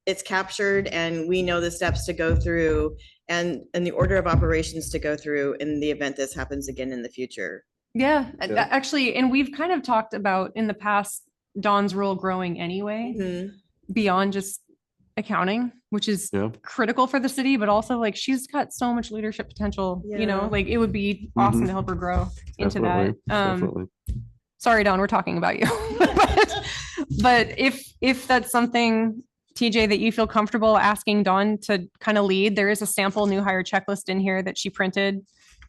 Speaker 4: it's captured and we know the steps to go through and the order of operations to go through in the event this happens again in the future.
Speaker 2: Yeah,
Speaker 1: Yeah.
Speaker 2: actually, and we've kind of talked about in the past, Dawn's role growing anyway,
Speaker 4: Mhm.
Speaker 2: beyond just accounting, which is
Speaker 1: Yeah.
Speaker 2: critical for the city, but also like she's got so much leadership potential, you know,
Speaker 4: Yeah.
Speaker 2: like it would be awesome
Speaker 1: Mhm.
Speaker 2: to help her grow into
Speaker 1: Definitely,
Speaker 2: that.
Speaker 1: definitely.
Speaker 2: Sorry, Dawn, we're talking about you. But if that's something, TJ, that you feel comfortable asking Dawn to kind of lead, there is a sample new hire checklist in here that she printed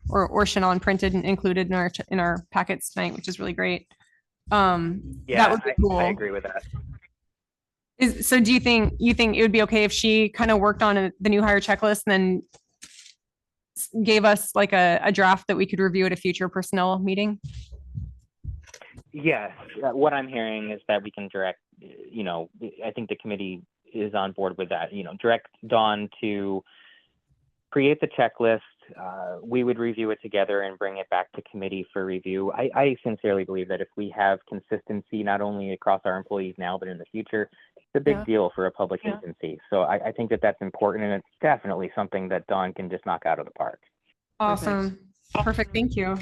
Speaker 2: or Shannon printed and included in our packets tonight, which is really great. That
Speaker 3: Yeah,
Speaker 2: would be
Speaker 3: I
Speaker 2: cool.
Speaker 3: agree with that.
Speaker 2: So do you think it would be okay if she kind of worked on the new hire checklist and then gave us like a draft that we could review at a future personnel meeting?
Speaker 3: Yes, what I'm hearing is that we can direct, I think the committee is on board with that, direct Dawn to create the checklist. We would review it together and bring it back to committee for review. I sincerely believe that if we have consistency, not only across our employees now, but in the future, it's a big
Speaker 2: Yeah.
Speaker 3: deal for a public
Speaker 2: Yeah.
Speaker 3: agency. So I think that that's important, and it's definitely something that Dawn can just knock out of the park.
Speaker 2: Awesome. Perfect. Thank you.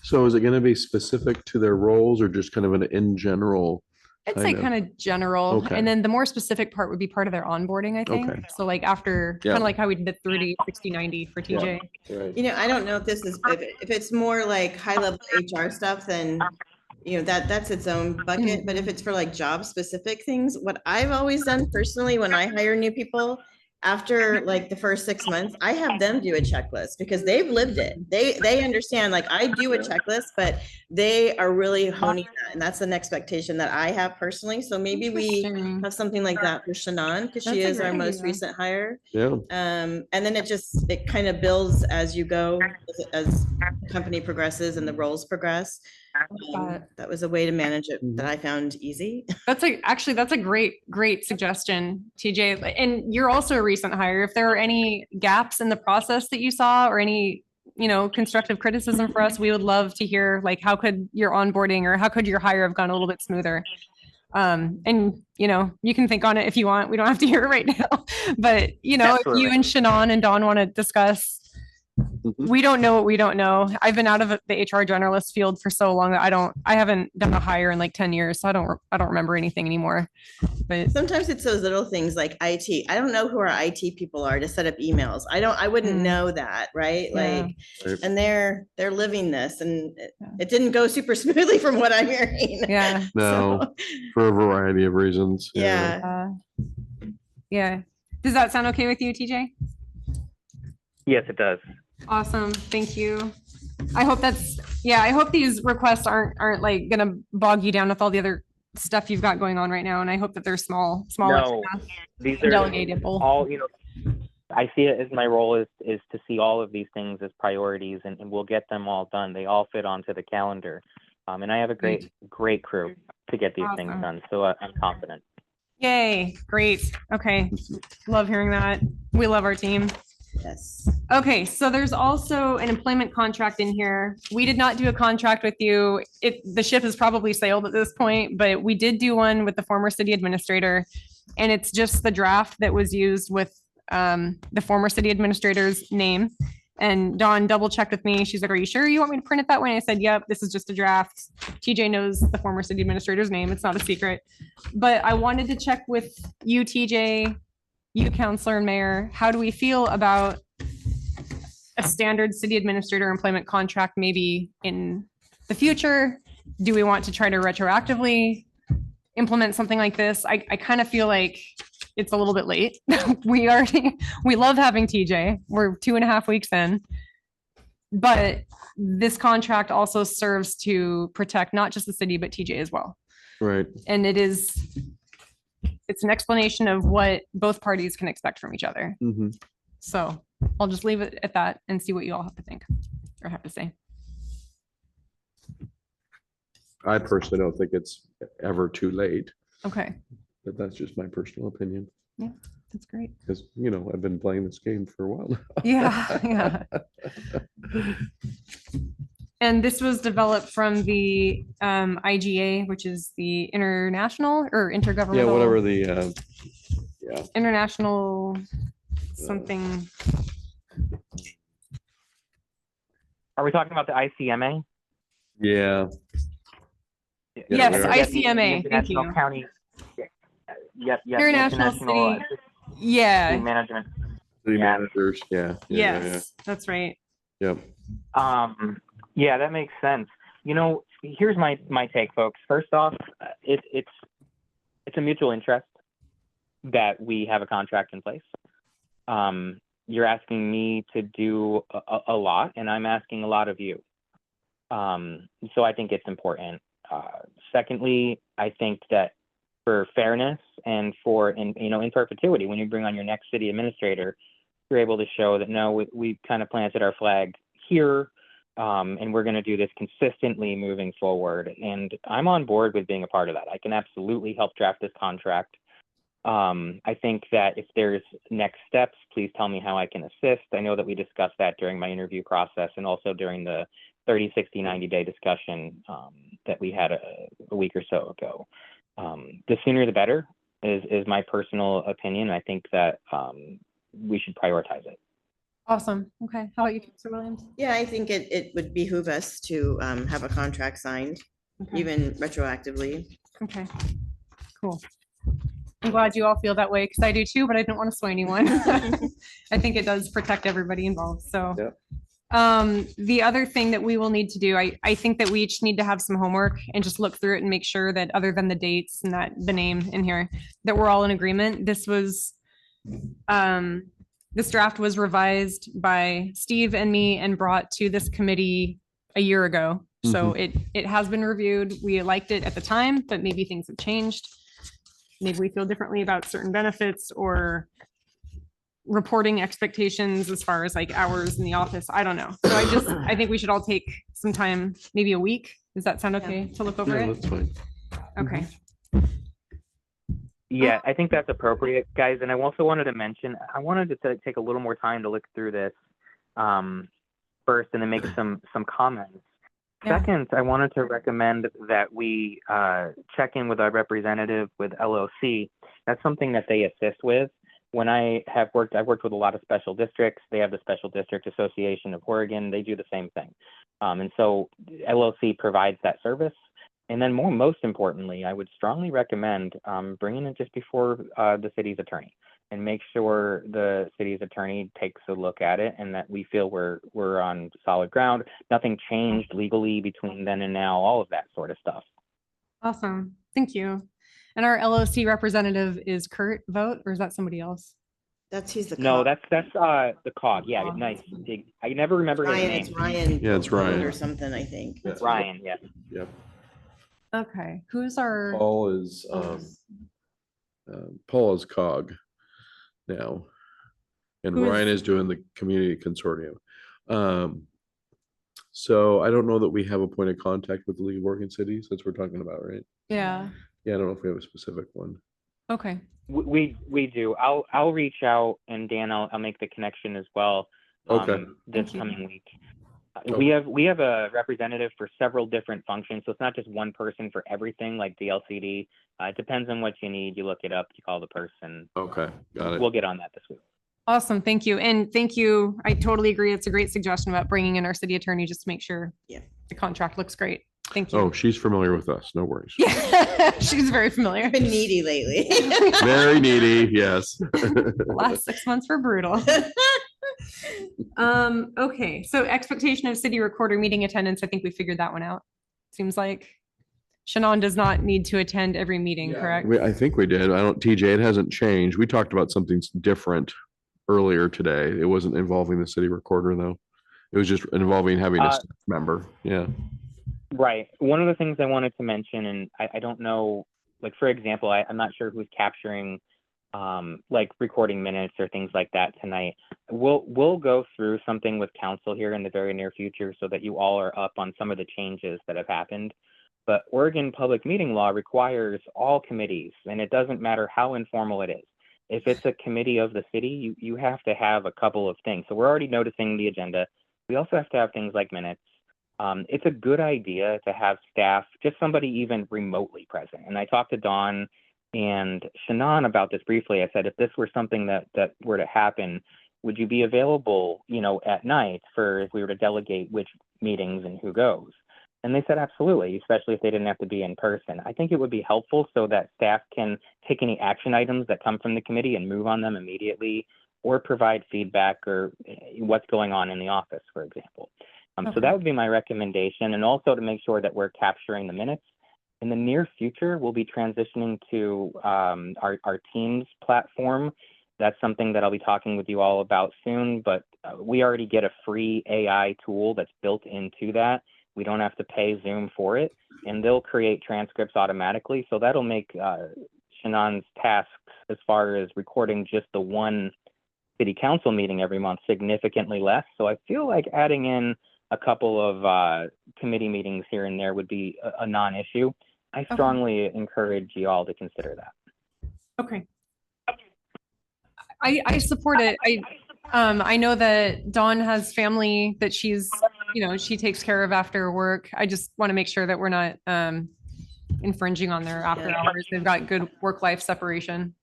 Speaker 1: So is it going to be specific to their roles or just kind of an in general?
Speaker 2: I'd say kind of general,
Speaker 1: Okay.
Speaker 2: and then the more specific part would be part of their onboarding, I think.
Speaker 1: Okay.
Speaker 2: So like after,
Speaker 1: Yeah.
Speaker 2: kind of like how we did the 30, 60, 90 for
Speaker 1: Yeah.
Speaker 2: TJ.
Speaker 1: Right.
Speaker 4: You know, I don't know if this is, if it's more like high level HR stuff, then, that's its own bucket. But if it's for like job specific things, what I've always done personally when I hire new people, after like the first 6 months, I have them do a checklist because they've lived it. They understand, like I do a checklist, but they are really honing that. And that's an expectation that I have personally. So maybe we
Speaker 2: Interesting.
Speaker 4: have something like that for Shannon, because she
Speaker 2: That's a
Speaker 4: is our
Speaker 2: great
Speaker 4: most
Speaker 2: idea.
Speaker 4: recent hire.
Speaker 1: Yeah.
Speaker 4: And then it kind of builds as you go, as the company progresses and the roles progress.
Speaker 2: Got it.
Speaker 4: That was a way to manage it that I found easy.
Speaker 2: That's a great suggestion, TJ. And you're also a recent hire. If there are any gaps in the process that you saw or any, constructive criticism for us, we would love to hear, like, how could your onboarding or how could your hire have gone a little bit smoother? And you can think on it if you want. We don't have to hear it right now. But if you
Speaker 3: Absolutely.
Speaker 2: and Shannon and Dawn want to discuss,
Speaker 1: Mhm.
Speaker 2: we don't know what we don't know. I've been out of the HR generalist field for so long that I haven't done a hire in like 10 years. So I don't remember anything anymore. But
Speaker 4: Sometimes it's those little things like IT. I don't know who our IT people are to set up emails. I wouldn't
Speaker 2: Mm.
Speaker 4: know that, right?
Speaker 2: Yeah.
Speaker 4: Like,
Speaker 1: Right.
Speaker 4: and they're living this, and
Speaker 2: Yeah.
Speaker 4: it didn't go super smoothly from what I'm hearing.
Speaker 2: yeah.
Speaker 1: No,
Speaker 4: So,
Speaker 1: for a variety of reasons.
Speaker 4: yeah.
Speaker 2: Yeah. Does that sound okay with you, TJ?
Speaker 3: Yes, it does.
Speaker 2: Awesome. Thank you. I hope I hope these requests aren't like gonna bog you down with all the other stuff you've got going on right now. And I hope that they're smaller
Speaker 3: No,
Speaker 2: stuff,
Speaker 3: these are
Speaker 2: delegatable.
Speaker 3: all, I see it as my role is to see all of these things as priorities, and we'll get them all done. They all fit onto the calendar. And I have a great crew to get these things
Speaker 2: Awesome.
Speaker 3: done. So I'm confident.
Speaker 2: Yay. Great. Okay. Love hearing that. We love our team.
Speaker 4: Yes.
Speaker 2: Okay, so there's also an employment contract in here. We did not do a contract with you. The ship has probably sailed at this point, but we did do one with the former city administrator. And it's just the draft that was used with the former city administrator's name. And Dawn double checked with me. She's like, "Are you sure you want me to print it that way?" And I said, "Yep, this is just a draft." TJ knows the former city administrator's name. It's not a secret. But I wanted to check with you, TJ, you, counselor and mayor. How do we feel about a standard city administrator employment contract maybe in the future? Do we want to try to retroactively implement something like this? I kind of feel like it's a little bit late. We love having TJ. We're 2.5 weeks in. But this contract also serves to protect not just the city, but TJ as well.
Speaker 1: Right.
Speaker 2: And it's an explanation of what both parties can expect from each other.
Speaker 1: Mhm.
Speaker 2: So I'll just leave it at that and see what you all have to think or have to say.
Speaker 1: I personally don't think it's ever too late,
Speaker 2: Okay,
Speaker 1: but that's just my personal opinion.
Speaker 2: that's great.
Speaker 1: Because, I've been playing this game for a while now.
Speaker 2: Yeah, yeah. And this was developed from the IGA, which is the international or intergovernmental.
Speaker 1: Yeah, whatever the, yeah,
Speaker 2: International something.
Speaker 3: Are we talking about the ICMA?
Speaker 1: yeah.
Speaker 2: Yes,
Speaker 1: we are.
Speaker 2: ICMA, thank
Speaker 3: International
Speaker 2: you.
Speaker 3: County. Yep, yep.
Speaker 2: International City.
Speaker 3: City
Speaker 2: Yeah,
Speaker 3: Management.
Speaker 1: City
Speaker 3: Yeah.
Speaker 1: managers, yeah.
Speaker 2: yes, that's right.
Speaker 1: Yep.
Speaker 3: Yeah, that makes sense. You know, here's my take, folks. First off, it's a mutual interest that we have a contract in place. You're asking me to do a lot, and I'm asking a lot of you. So I think it's important. Secondly, I think that for fairness and for in perpetuity, when you bring on your next city administrator, you're able to show that no, we kind of planted our flag here, and we're going to do this consistently moving forward. And I'm on board with being a part of that. I can absolutely help draft this contract. I think that if there's next steps, please tell me how I can assist. I know that we discussed that during my interview process and also during the 30, 60, 90-day discussion that we had a week or so ago. The sooner the better is my personal opinion. I think that we should prioritize it.
Speaker 2: Awesome. Okay. How about you, Mr. Williams?
Speaker 4: Yeah, I think it would behoove us to have a contract signed,
Speaker 2: Okay.
Speaker 4: even retroactively.
Speaker 2: Okay. Cool. I'm glad you all feel that way because I do too, but I don't want to sway anyone. I think it does protect everybody involved. So, the other thing that we will need to do, I think that we each need to have some homework and just look through it and make sure that other than the dates and that the name in here, that we're all in agreement. This draft was revised by Steve and me and brought to this committee a year ago. So it has been reviewed. We liked it at the time, but maybe things have changed. Maybe we feel differently about certain benefits or reporting expectations as far as like hours in the office. I don't know. So I think we should all take some time, maybe a week. Does that sound okay to look over
Speaker 1: Yeah,
Speaker 2: it?
Speaker 1: that's fine.
Speaker 2: Okay.
Speaker 3: Yeah, I think that's appropriate, guys. And I also wanted to mention, I wanted to take a little more time to look through this first and then make some comments.
Speaker 2: Yeah.
Speaker 3: Second, I wanted to recommend that we check in with our representative with LOC. That's something that they assist with. When I've worked with a lot of special districts. They have the Special District Association of Oregon. They do the same thing. And so LOC provides that service. And then most importantly, I would strongly recommend bringing it just before the city's attorney and make sure the city's attorney takes a look at it and that we feel we're on solid ground. Nothing changed legally between then and now, all of that sort of stuff.
Speaker 2: Awesome. Thank you. And our LOC representative is Kurt Vogt, or is that somebody else?
Speaker 4: He's the.
Speaker 3: No,
Speaker 4: cop.
Speaker 3: that's the COG. Yeah,
Speaker 2: COG.
Speaker 3: nice. I never remember his
Speaker 4: Ryan,
Speaker 3: name.
Speaker 4: it's Ryan.
Speaker 1: Yeah, it's Ryan.
Speaker 4: Or something, I think.
Speaker 1: That's
Speaker 3: Ryan, yeah.
Speaker 1: Yep.
Speaker 2: Okay. Who's our?
Speaker 1: Paul is, Paul is COG now. And
Speaker 2: Who is-
Speaker 1: Ryan is doing the community consortium. So I don't know that we have a point of contact with the League of Oregon Cities. That's what we're talking about, right?
Speaker 2: Yeah.
Speaker 1: Yeah, I don't know if we have a specific one.
Speaker 2: Okay.
Speaker 3: We do. I'll reach out, and Dan, I'll make the connection as well.
Speaker 1: Okay.
Speaker 3: This
Speaker 2: Thank you.
Speaker 3: coming week.
Speaker 1: Okay.
Speaker 3: We have a representative for several different functions, so it's not just one person for everything like the LCD. It depends on what you need. You look it up. You call the person.
Speaker 1: Okay, got it.
Speaker 3: We'll get on that this week.
Speaker 2: Awesome. Thank you. And thank you. I totally agree. It's a great suggestion about bringing in our city attorney just to make sure
Speaker 4: Yeah.
Speaker 2: the contract looks great. Thank you.
Speaker 1: Oh, she's familiar with us. No worries.
Speaker 2: Yeah, she's very familiar.
Speaker 4: Been needy lately.
Speaker 1: Very needy, yes.
Speaker 2: The last 6 months were brutal. Okay, so expectation of city recorder meeting attendance, I think we figured that one out. Seems like Shannon does not need to attend every meeting, correct?
Speaker 1: I think we did. TJ, it hasn't changed. We talked about something different earlier today. It wasn't involving the city recorder though. It was just involving having a staff member. Yeah.
Speaker 3: Right. One of the things I wanted to mention, and I don't know, like, for example, I'm not sure who's capturing like recording minutes or things like that tonight. We'll go through something with council here in the very near future so that you all are up on some of the changes that have happened. But Oregon public meeting law requires all committees, and it doesn't matter how informal it is. If it's a committee of the city, you have to have a couple of things. So we're already noticing the agenda. We also have to have things like minutes. It's a good idea to have staff, just somebody even remotely present. And I talked to Dawn and Shannon about this briefly. I said, if this were something that were to happen, would you be available, at night for if we were to delegate which meetings and who goes? And they said, absolutely, especially if they didn't have to be in person. I think it would be helpful so that staff can take any action items that come from the committee and move on them immediately, or provide feedback or what's going on in the office, for example. So that would be my recommendation, and also to make sure that we're capturing the minutes. In the near future, we'll be transitioning to our Teams platform. That's something that I'll be talking with you all about soon, but we already get a free AI tool that's built into that. We don't have to pay Zoom for it, and they'll create transcripts automatically. So that'll make Shannon's tasks as far as recording just the one city council meeting every month significantly less. So I feel like adding in a couple of committee meetings here and there would be a non-issue. I strongly encourage you all to consider that.
Speaker 2: Okay. I support it. I know that Dawn has family that she's, she takes care of after work. I just want to make sure that we're not infringing on their after hours. They've got good work-life separation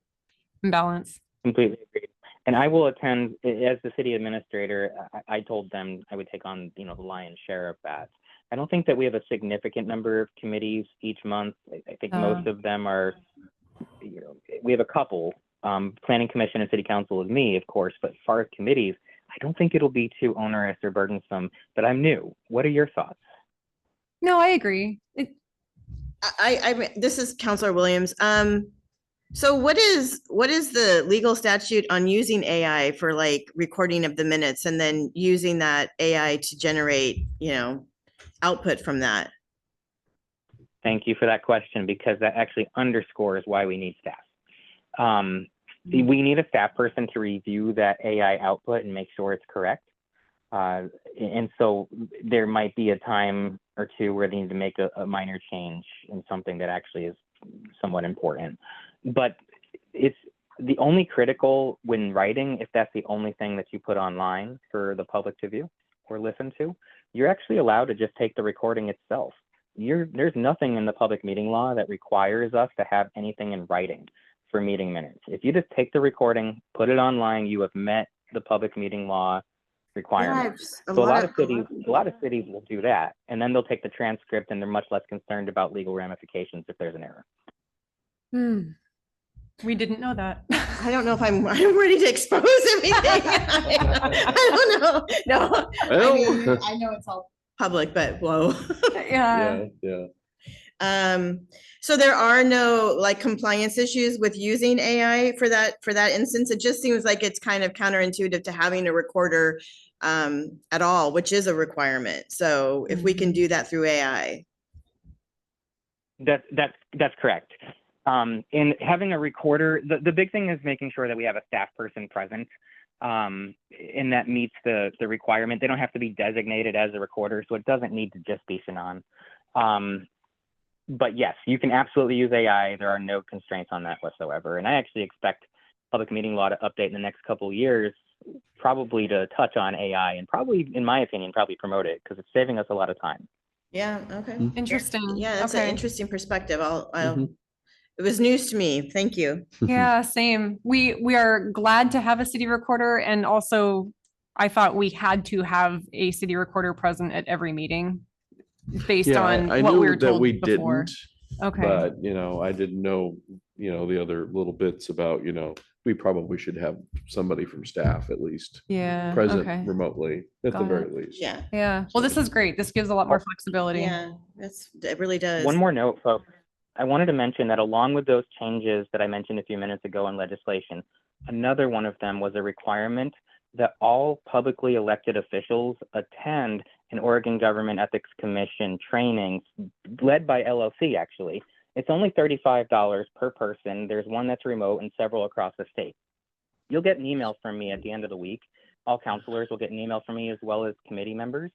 Speaker 2: and balance.
Speaker 3: Completely agreed. And I will attend, as the city administrator, I told them I would take on, the lion's share of that. I don't think that we have a significant number of committees each month. I think most of them are, we have a couple. Planning Commission and City Council is me, of course, but as far as committees, I don't think it'll be too onerous or burdensome, but I'm new. What are your thoughts?
Speaker 2: No, I agree.
Speaker 4: This is Counselor Williams. So what is the legal statute on using AI for like recording of the minutes and then using that AI to generate, output from that?
Speaker 3: Thank you for that question, because that actually underscores why we need staff. We need a staff person to review that AI output and make sure it's correct. And so there might be a time or two where they need to make a minor change in something that actually is somewhat important. But it's the only critical when writing, if that's the only thing that you put online for the public to view or listen to, you're actually allowed to just take the recording itself. There's nothing in the public meeting law that requires us to have anything in writing for meeting minutes. If you just take the recording, put it online, you have met the public meeting law requirements. So a lot of cities will do that, and then they'll take the transcript, and they're much less concerned about legal ramifications if there's an error.
Speaker 2: We didn't know that.
Speaker 4: I don't know if I'm ready to expose everything. I don't know. No, I know it's all public, but whoa.
Speaker 2: Yeah.
Speaker 4: So there are no like compliance issues with using AI for that instance. It just seems like it's kind of counterintuitive to having a recorder at all, which is a requirement. So if we can do that through AI.
Speaker 3: That's correct. In having a recorder, the big thing is making sure that we have a staff person present, and that meets the requirement. They don't have to be designated as a recorder, so it doesn't need to just be Shannon. But yes, you can absolutely use AI. There are no constraints on that whatsoever. And I actually expect public meeting law to update in the next couple of years, probably to touch on AI and probably, in my opinion, probably promote it because it's saving us a lot of time.
Speaker 4: Yeah. Okay.
Speaker 2: Interesting.
Speaker 4: Yeah, that's an interesting perspective. It was news to me. Thank you.
Speaker 2: Yeah, same. We are glad to have a city recorder, and also I thought we had to have a city recorder present at every meeting based on
Speaker 1: I
Speaker 2: what
Speaker 1: knew
Speaker 2: we were
Speaker 1: that
Speaker 2: told
Speaker 1: we
Speaker 2: before.
Speaker 1: didn't,
Speaker 2: Okay.
Speaker 1: but I didn't know, the other little bits about, we probably should have somebody from staff at least
Speaker 2: Yeah.
Speaker 1: present
Speaker 2: Okay.
Speaker 1: remotely at
Speaker 2: Got
Speaker 1: the
Speaker 2: it.
Speaker 1: very least.
Speaker 4: Yeah.
Speaker 2: Yeah. Well, this is great. This gives a lot more flexibility.
Speaker 4: Yeah, it really does.
Speaker 3: One more note, folks. I wanted to mention that along with those changes that I mentioned a few minutes ago in legislation, another one of them was a requirement that all publicly elected officials attend an Oregon Government Ethics Commission training led by LLC, actually. It's only $35 per person. There's one that's remote and several across the state. You'll get an email from me at the end of the week. All counselors will get an email from me as well as committee members.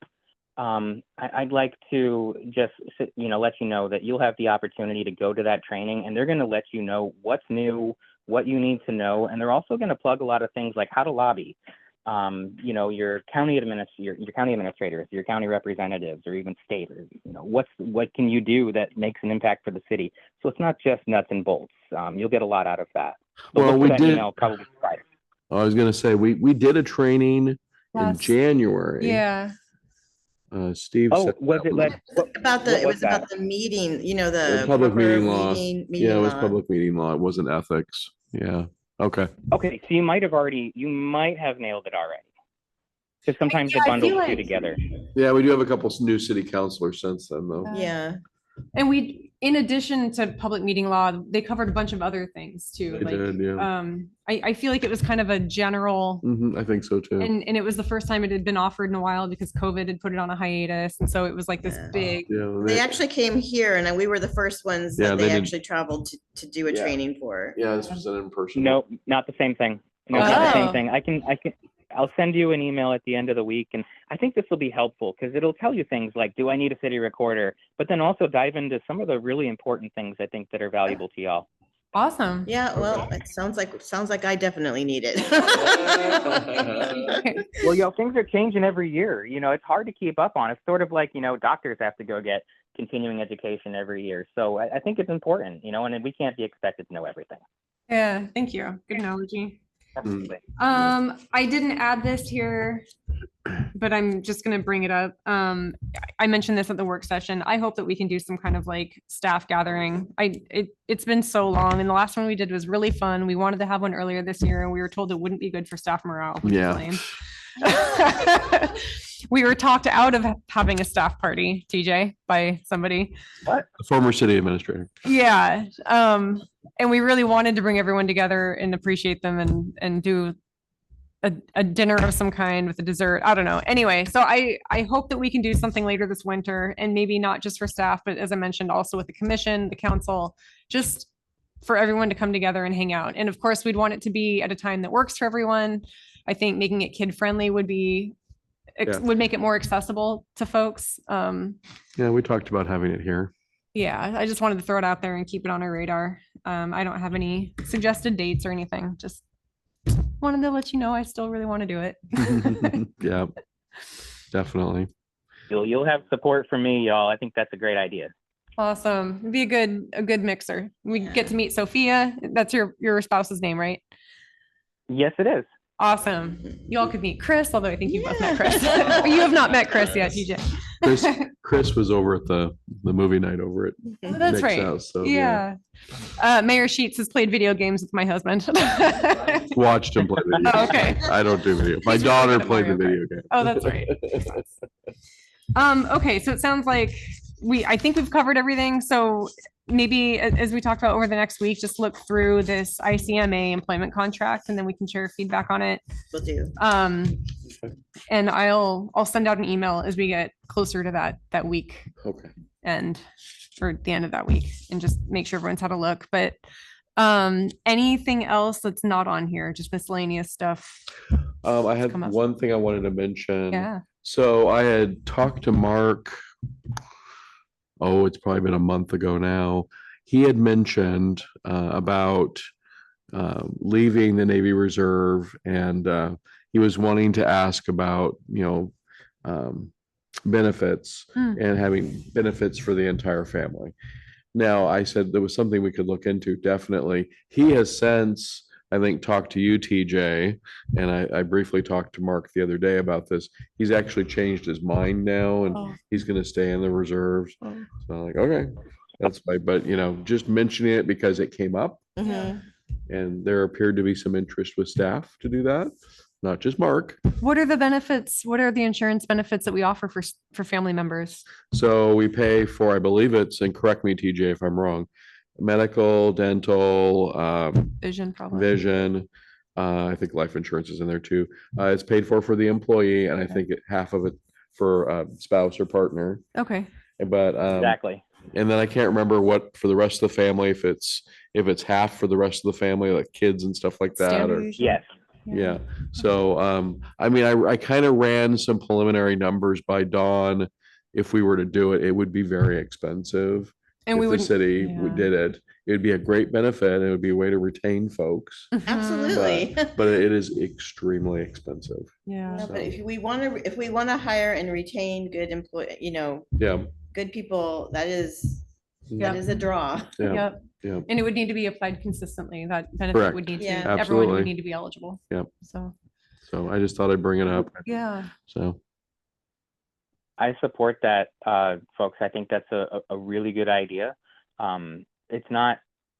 Speaker 3: I'd like to just, let you know that you'll have the opportunity to go to that training, and they're going to let you know what's new, what you need to know. And they're also going to plug a lot of things like how to lobby. you know, your county administrators, your county representatives, or even state, or, you know, what can you do that makes an impact for the city? So it's not just nuts and bolts. You'll get a lot out of that. So
Speaker 1: Well,
Speaker 3: look for
Speaker 1: we
Speaker 3: that
Speaker 1: did-
Speaker 3: email probably Friday.
Speaker 1: I was gonna say, we did a training in
Speaker 2: Last-
Speaker 1: January.
Speaker 2: Yeah.
Speaker 1: Steve.
Speaker 3: Oh,
Speaker 1: said
Speaker 3: was it like,
Speaker 4: About
Speaker 3: what
Speaker 4: it was
Speaker 3: was that?
Speaker 4: about the meeting, you know,
Speaker 1: it was
Speaker 4: the.
Speaker 1: public
Speaker 4: proper
Speaker 1: meeting law.
Speaker 4: meeting
Speaker 1: Yeah, it was
Speaker 4: law.
Speaker 1: public meeting law. It wasn't ethics. Yeah. Okay.
Speaker 3: okay, so you might have nailed it already. Because sometimes
Speaker 2: Yeah,
Speaker 3: the
Speaker 2: I feel
Speaker 3: bundles
Speaker 2: like-
Speaker 3: two together.
Speaker 1: Yeah, we do have a couple new city councilors since then, though.
Speaker 4: Yeah,
Speaker 2: And we, in addition to public meeting law, they covered a bunch of other things too.
Speaker 1: They
Speaker 2: Like,
Speaker 1: did, yeah.
Speaker 2: I feel like it was kind of a general,
Speaker 1: I think so too.
Speaker 2: and it was the first time it had been offered in a while because COVID had put it on a hiatus. And so it was like this
Speaker 4: Yeah.
Speaker 2: big,
Speaker 1: Yeah,
Speaker 4: they actually came here and we were the first ones
Speaker 1: Yeah,
Speaker 4: that
Speaker 1: they
Speaker 4: they
Speaker 1: did.
Speaker 4: actually traveled to do a
Speaker 1: Yeah.
Speaker 4: training for.
Speaker 1: yeah, this was an in-person.
Speaker 3: No, not the same thing. No, not the
Speaker 2: Oh.
Speaker 3: same thing. I'll send you an email at the end of the week, and I think this will be helpful because it'll tell you things like, do I need a city recorder? But then also dive into some of the really important things I think that are valuable to y'all.
Speaker 2: awesome.
Speaker 4: Yeah, well, it sounds like I definitely need it.
Speaker 3: Well, things are changing every year. You know, it's hard to keep up on. It's sort of like, you know, doctors have to go get continuing education every year. So I think it's important, you know, and we can't be expected to know everything.
Speaker 2: Yeah, thank you. Good analogy.
Speaker 3: Absolutely.
Speaker 2: I didn't add this here, but I'm just gonna bring it up. I mentioned this at the work session. I hope that we can do some kind of like staff gathering. It's been so long, and the last one we did was really fun. We wanted to have one earlier this year, and we were told it wouldn't be good for staff morale. which is
Speaker 1: Yeah.
Speaker 2: lame. We were talked out of having a staff party, TJ, by somebody.
Speaker 1: The former city administrator.
Speaker 2: Yeah. And we really wanted to bring everyone together and appreciate them and do a dinner of some kind with a dessert. I don't know. Anyway, so I hope that we can do something later this winter, and maybe not just for staff, but as I mentioned, also with the commission, the council, just for everyone to come together and hang out. And of course, we'd want it to be at a time that works for everyone. I think making it kid friendly would make it more accessible to folks.
Speaker 1: Yeah, we talked about having it here.
Speaker 2: Yeah, I just wanted to throw it out there and keep it on our radar. I don't have any suggested dates or anything. Just wanted to let you know I still really want to do it.
Speaker 1: Yeah, definitely.
Speaker 3: You'll have support from me, y'all. I think that's a great idea.
Speaker 2: Awesome. It'd be a good mixer. We get to meet Sophia. That's your spouse's name, right?
Speaker 3: Yes, it is.
Speaker 2: Awesome. You all could meet Chris, although I think you both met Chris.
Speaker 4: Yeah.
Speaker 2: Or you have not met Chris yet, TJ.
Speaker 1: Chris was over at the movie night over at
Speaker 2: Oh, that's
Speaker 1: Nick's
Speaker 2: right.
Speaker 1: house, so,
Speaker 2: Yeah. Mayor Sheets has played video games with my husband.
Speaker 1: Watched him play video.
Speaker 2: Oh, okay.
Speaker 1: I don't do video. My
Speaker 2: He's really
Speaker 1: daughter
Speaker 2: good at
Speaker 1: played the
Speaker 2: Mario
Speaker 1: video game.
Speaker 2: Oh, that's right. Okay, so it sounds like I think we've covered everything. So maybe as we talked about over the next week, just look through this ICMA employment contract and then we can share feedback on it.
Speaker 4: Will do.
Speaker 2: And I'll send out an email as we get closer to that week
Speaker 1: Okay.
Speaker 2: and or the end of that week and just make sure everyone's had a look. But anything else that's not on here, just miscellaneous stuff.
Speaker 1: I had
Speaker 2: come up.
Speaker 1: one thing I wanted to mention.
Speaker 2: Yeah.
Speaker 1: So I had talked to Mark. Oh, it's probably been a month ago now. He had mentioned about leaving the Navy Reserve, and he was wanting to ask about, benefits and having benefits for the entire family. Now, I said there was something we could look into, definitely. He has since, I think, talked to you, TJ, and I briefly talked to Mark the other day about this. He's actually changed his mind now, and
Speaker 2: Oh.
Speaker 1: he's going to stay in the reserves.
Speaker 2: Oh.
Speaker 1: So I'm like, okay, that's fine. But, just mentioning it because it came up,
Speaker 4: Mhm.
Speaker 1: and there appeared to be some interest with staff to do that, not just Mark.
Speaker 2: What are the benefits? What are the insurance benefits that we offer for family members?
Speaker 1: So we pay for, I believe it's, and correct me, TJ, if I'm wrong, medical, dental,
Speaker 2: Vision, probably.
Speaker 1: vision. I think life insurance is in there too. It's paid for the employee, and I think half of it for spouse or partner.
Speaker 2: Okay.
Speaker 1: But
Speaker 3: Exactly.
Speaker 1: and then I can't remember what for the rest of the family, if it's half for the rest of the family, like kids and stuff like that.
Speaker 2: Standard
Speaker 1: Or
Speaker 2: usually.
Speaker 3: Yes.
Speaker 1: yeah. So I kind of ran some preliminary numbers by Dawn. If we were to do it, it would be very expensive.
Speaker 2: And we
Speaker 1: If the
Speaker 2: would
Speaker 1: city
Speaker 2: yeah.
Speaker 1: did it, it'd be a great benefit. And it would be a way to retain folks,
Speaker 2: Mhm.
Speaker 4: Absolutely.
Speaker 1: but it is extremely expensive.
Speaker 2: Yeah.
Speaker 4: No, but if we want to hire and retain good employee,
Speaker 1: Yeah,
Speaker 4: good people, that is
Speaker 2: Yeah.
Speaker 4: a draw.
Speaker 1: yeah,
Speaker 2: Yep.
Speaker 1: yeah.
Speaker 2: And it would need to be applied consistently. That benefit
Speaker 1: Correct.
Speaker 2: would need to,
Speaker 4: Yeah.
Speaker 2: everyone
Speaker 1: Absolutely.
Speaker 2: would need to be eligible.
Speaker 1: Yep.
Speaker 2: So,
Speaker 1: So I just thought I'd bring it up.
Speaker 2: yeah.
Speaker 1: So,
Speaker 3: I support that, folks. I think that's a really good idea. It's not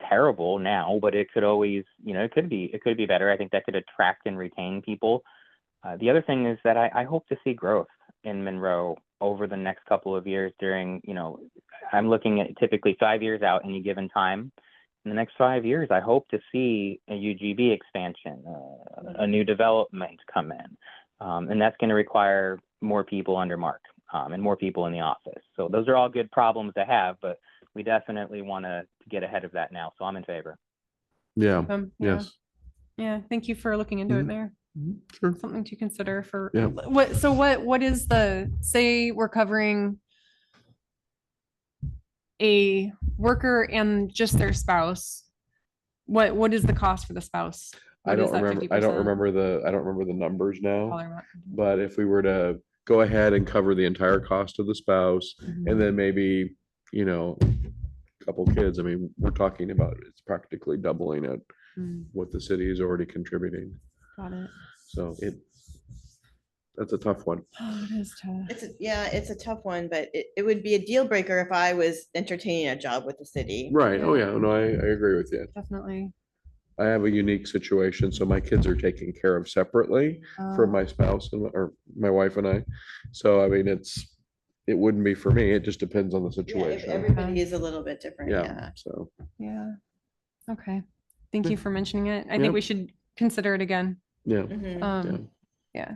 Speaker 3: terrible now, but it could always, it could be better. I think that could attract and retain people. The other thing is that I hope to see growth in Monroe over the next couple of years during, I'm looking at typically 5 years out any given time. In the next 5 years, I hope to see a UGB expansion, a new development come in. And that's going to require more people under Mark and more people in the office. So those are all good problems to have, but we definitely want to get ahead of that now. So I'm in favor.
Speaker 1: yeah,
Speaker 2: Yeah.
Speaker 1: yes.
Speaker 2: Yeah. Thank you for looking into it,
Speaker 1: Mhm.
Speaker 2: Mayor.
Speaker 1: Sure.
Speaker 2: Something to consider for
Speaker 1: Yeah.
Speaker 2: what is say we're covering a worker and just their spouse. What is the cost for the spouse?
Speaker 1: I
Speaker 2: What is
Speaker 1: don't
Speaker 2: that
Speaker 1: remember,
Speaker 2: 50%?
Speaker 1: I don't remember the numbers now,
Speaker 2: Dollar amount?
Speaker 1: but if we were to go ahead and cover the entire cost of the spouse
Speaker 2: Mhm.
Speaker 1: and then maybe, a couple kids, I mean, we're talking about it's practically doubling it
Speaker 2: Mm,
Speaker 1: what the city is already contributing.
Speaker 2: got it.
Speaker 1: So that's a tough one.
Speaker 2: Oh, it is tough.
Speaker 4: It's a tough one, but it would be a deal breaker if I was entertaining a job with the city.
Speaker 1: Right. Oh, yeah. No, I agree with you.
Speaker 2: Definitely.
Speaker 1: I have a unique situation. So my kids are taken care of separately from my spouse or my wife and I. So, I mean, it wouldn't be for me. It just depends on the
Speaker 4: Yeah,
Speaker 1: situation.
Speaker 4: everybody is a little bit different,
Speaker 1: Yeah.
Speaker 4: yeah.
Speaker 1: So,
Speaker 2: Yeah. Okay. Thank you for mentioning it. I
Speaker 1: Yep.
Speaker 2: think we should consider it again.
Speaker 1: yeah.
Speaker 4: Mhm.
Speaker 2: Yeah.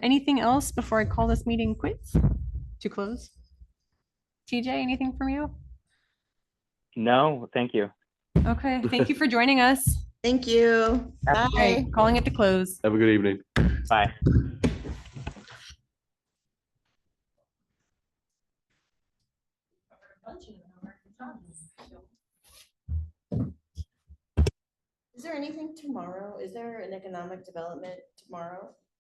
Speaker 2: Anything else before I call this meeting quits to close? TJ, anything from you?
Speaker 3: No, thank you.
Speaker 2: Okay. Thank you for joining us.
Speaker 4: Thank you.
Speaker 2: All
Speaker 4: Bye.
Speaker 2: right, calling it to close.
Speaker 1: Have a good evening.
Speaker 3: Bye.
Speaker 4: Is there anything tomorrow? Is there an economic development tomorrow?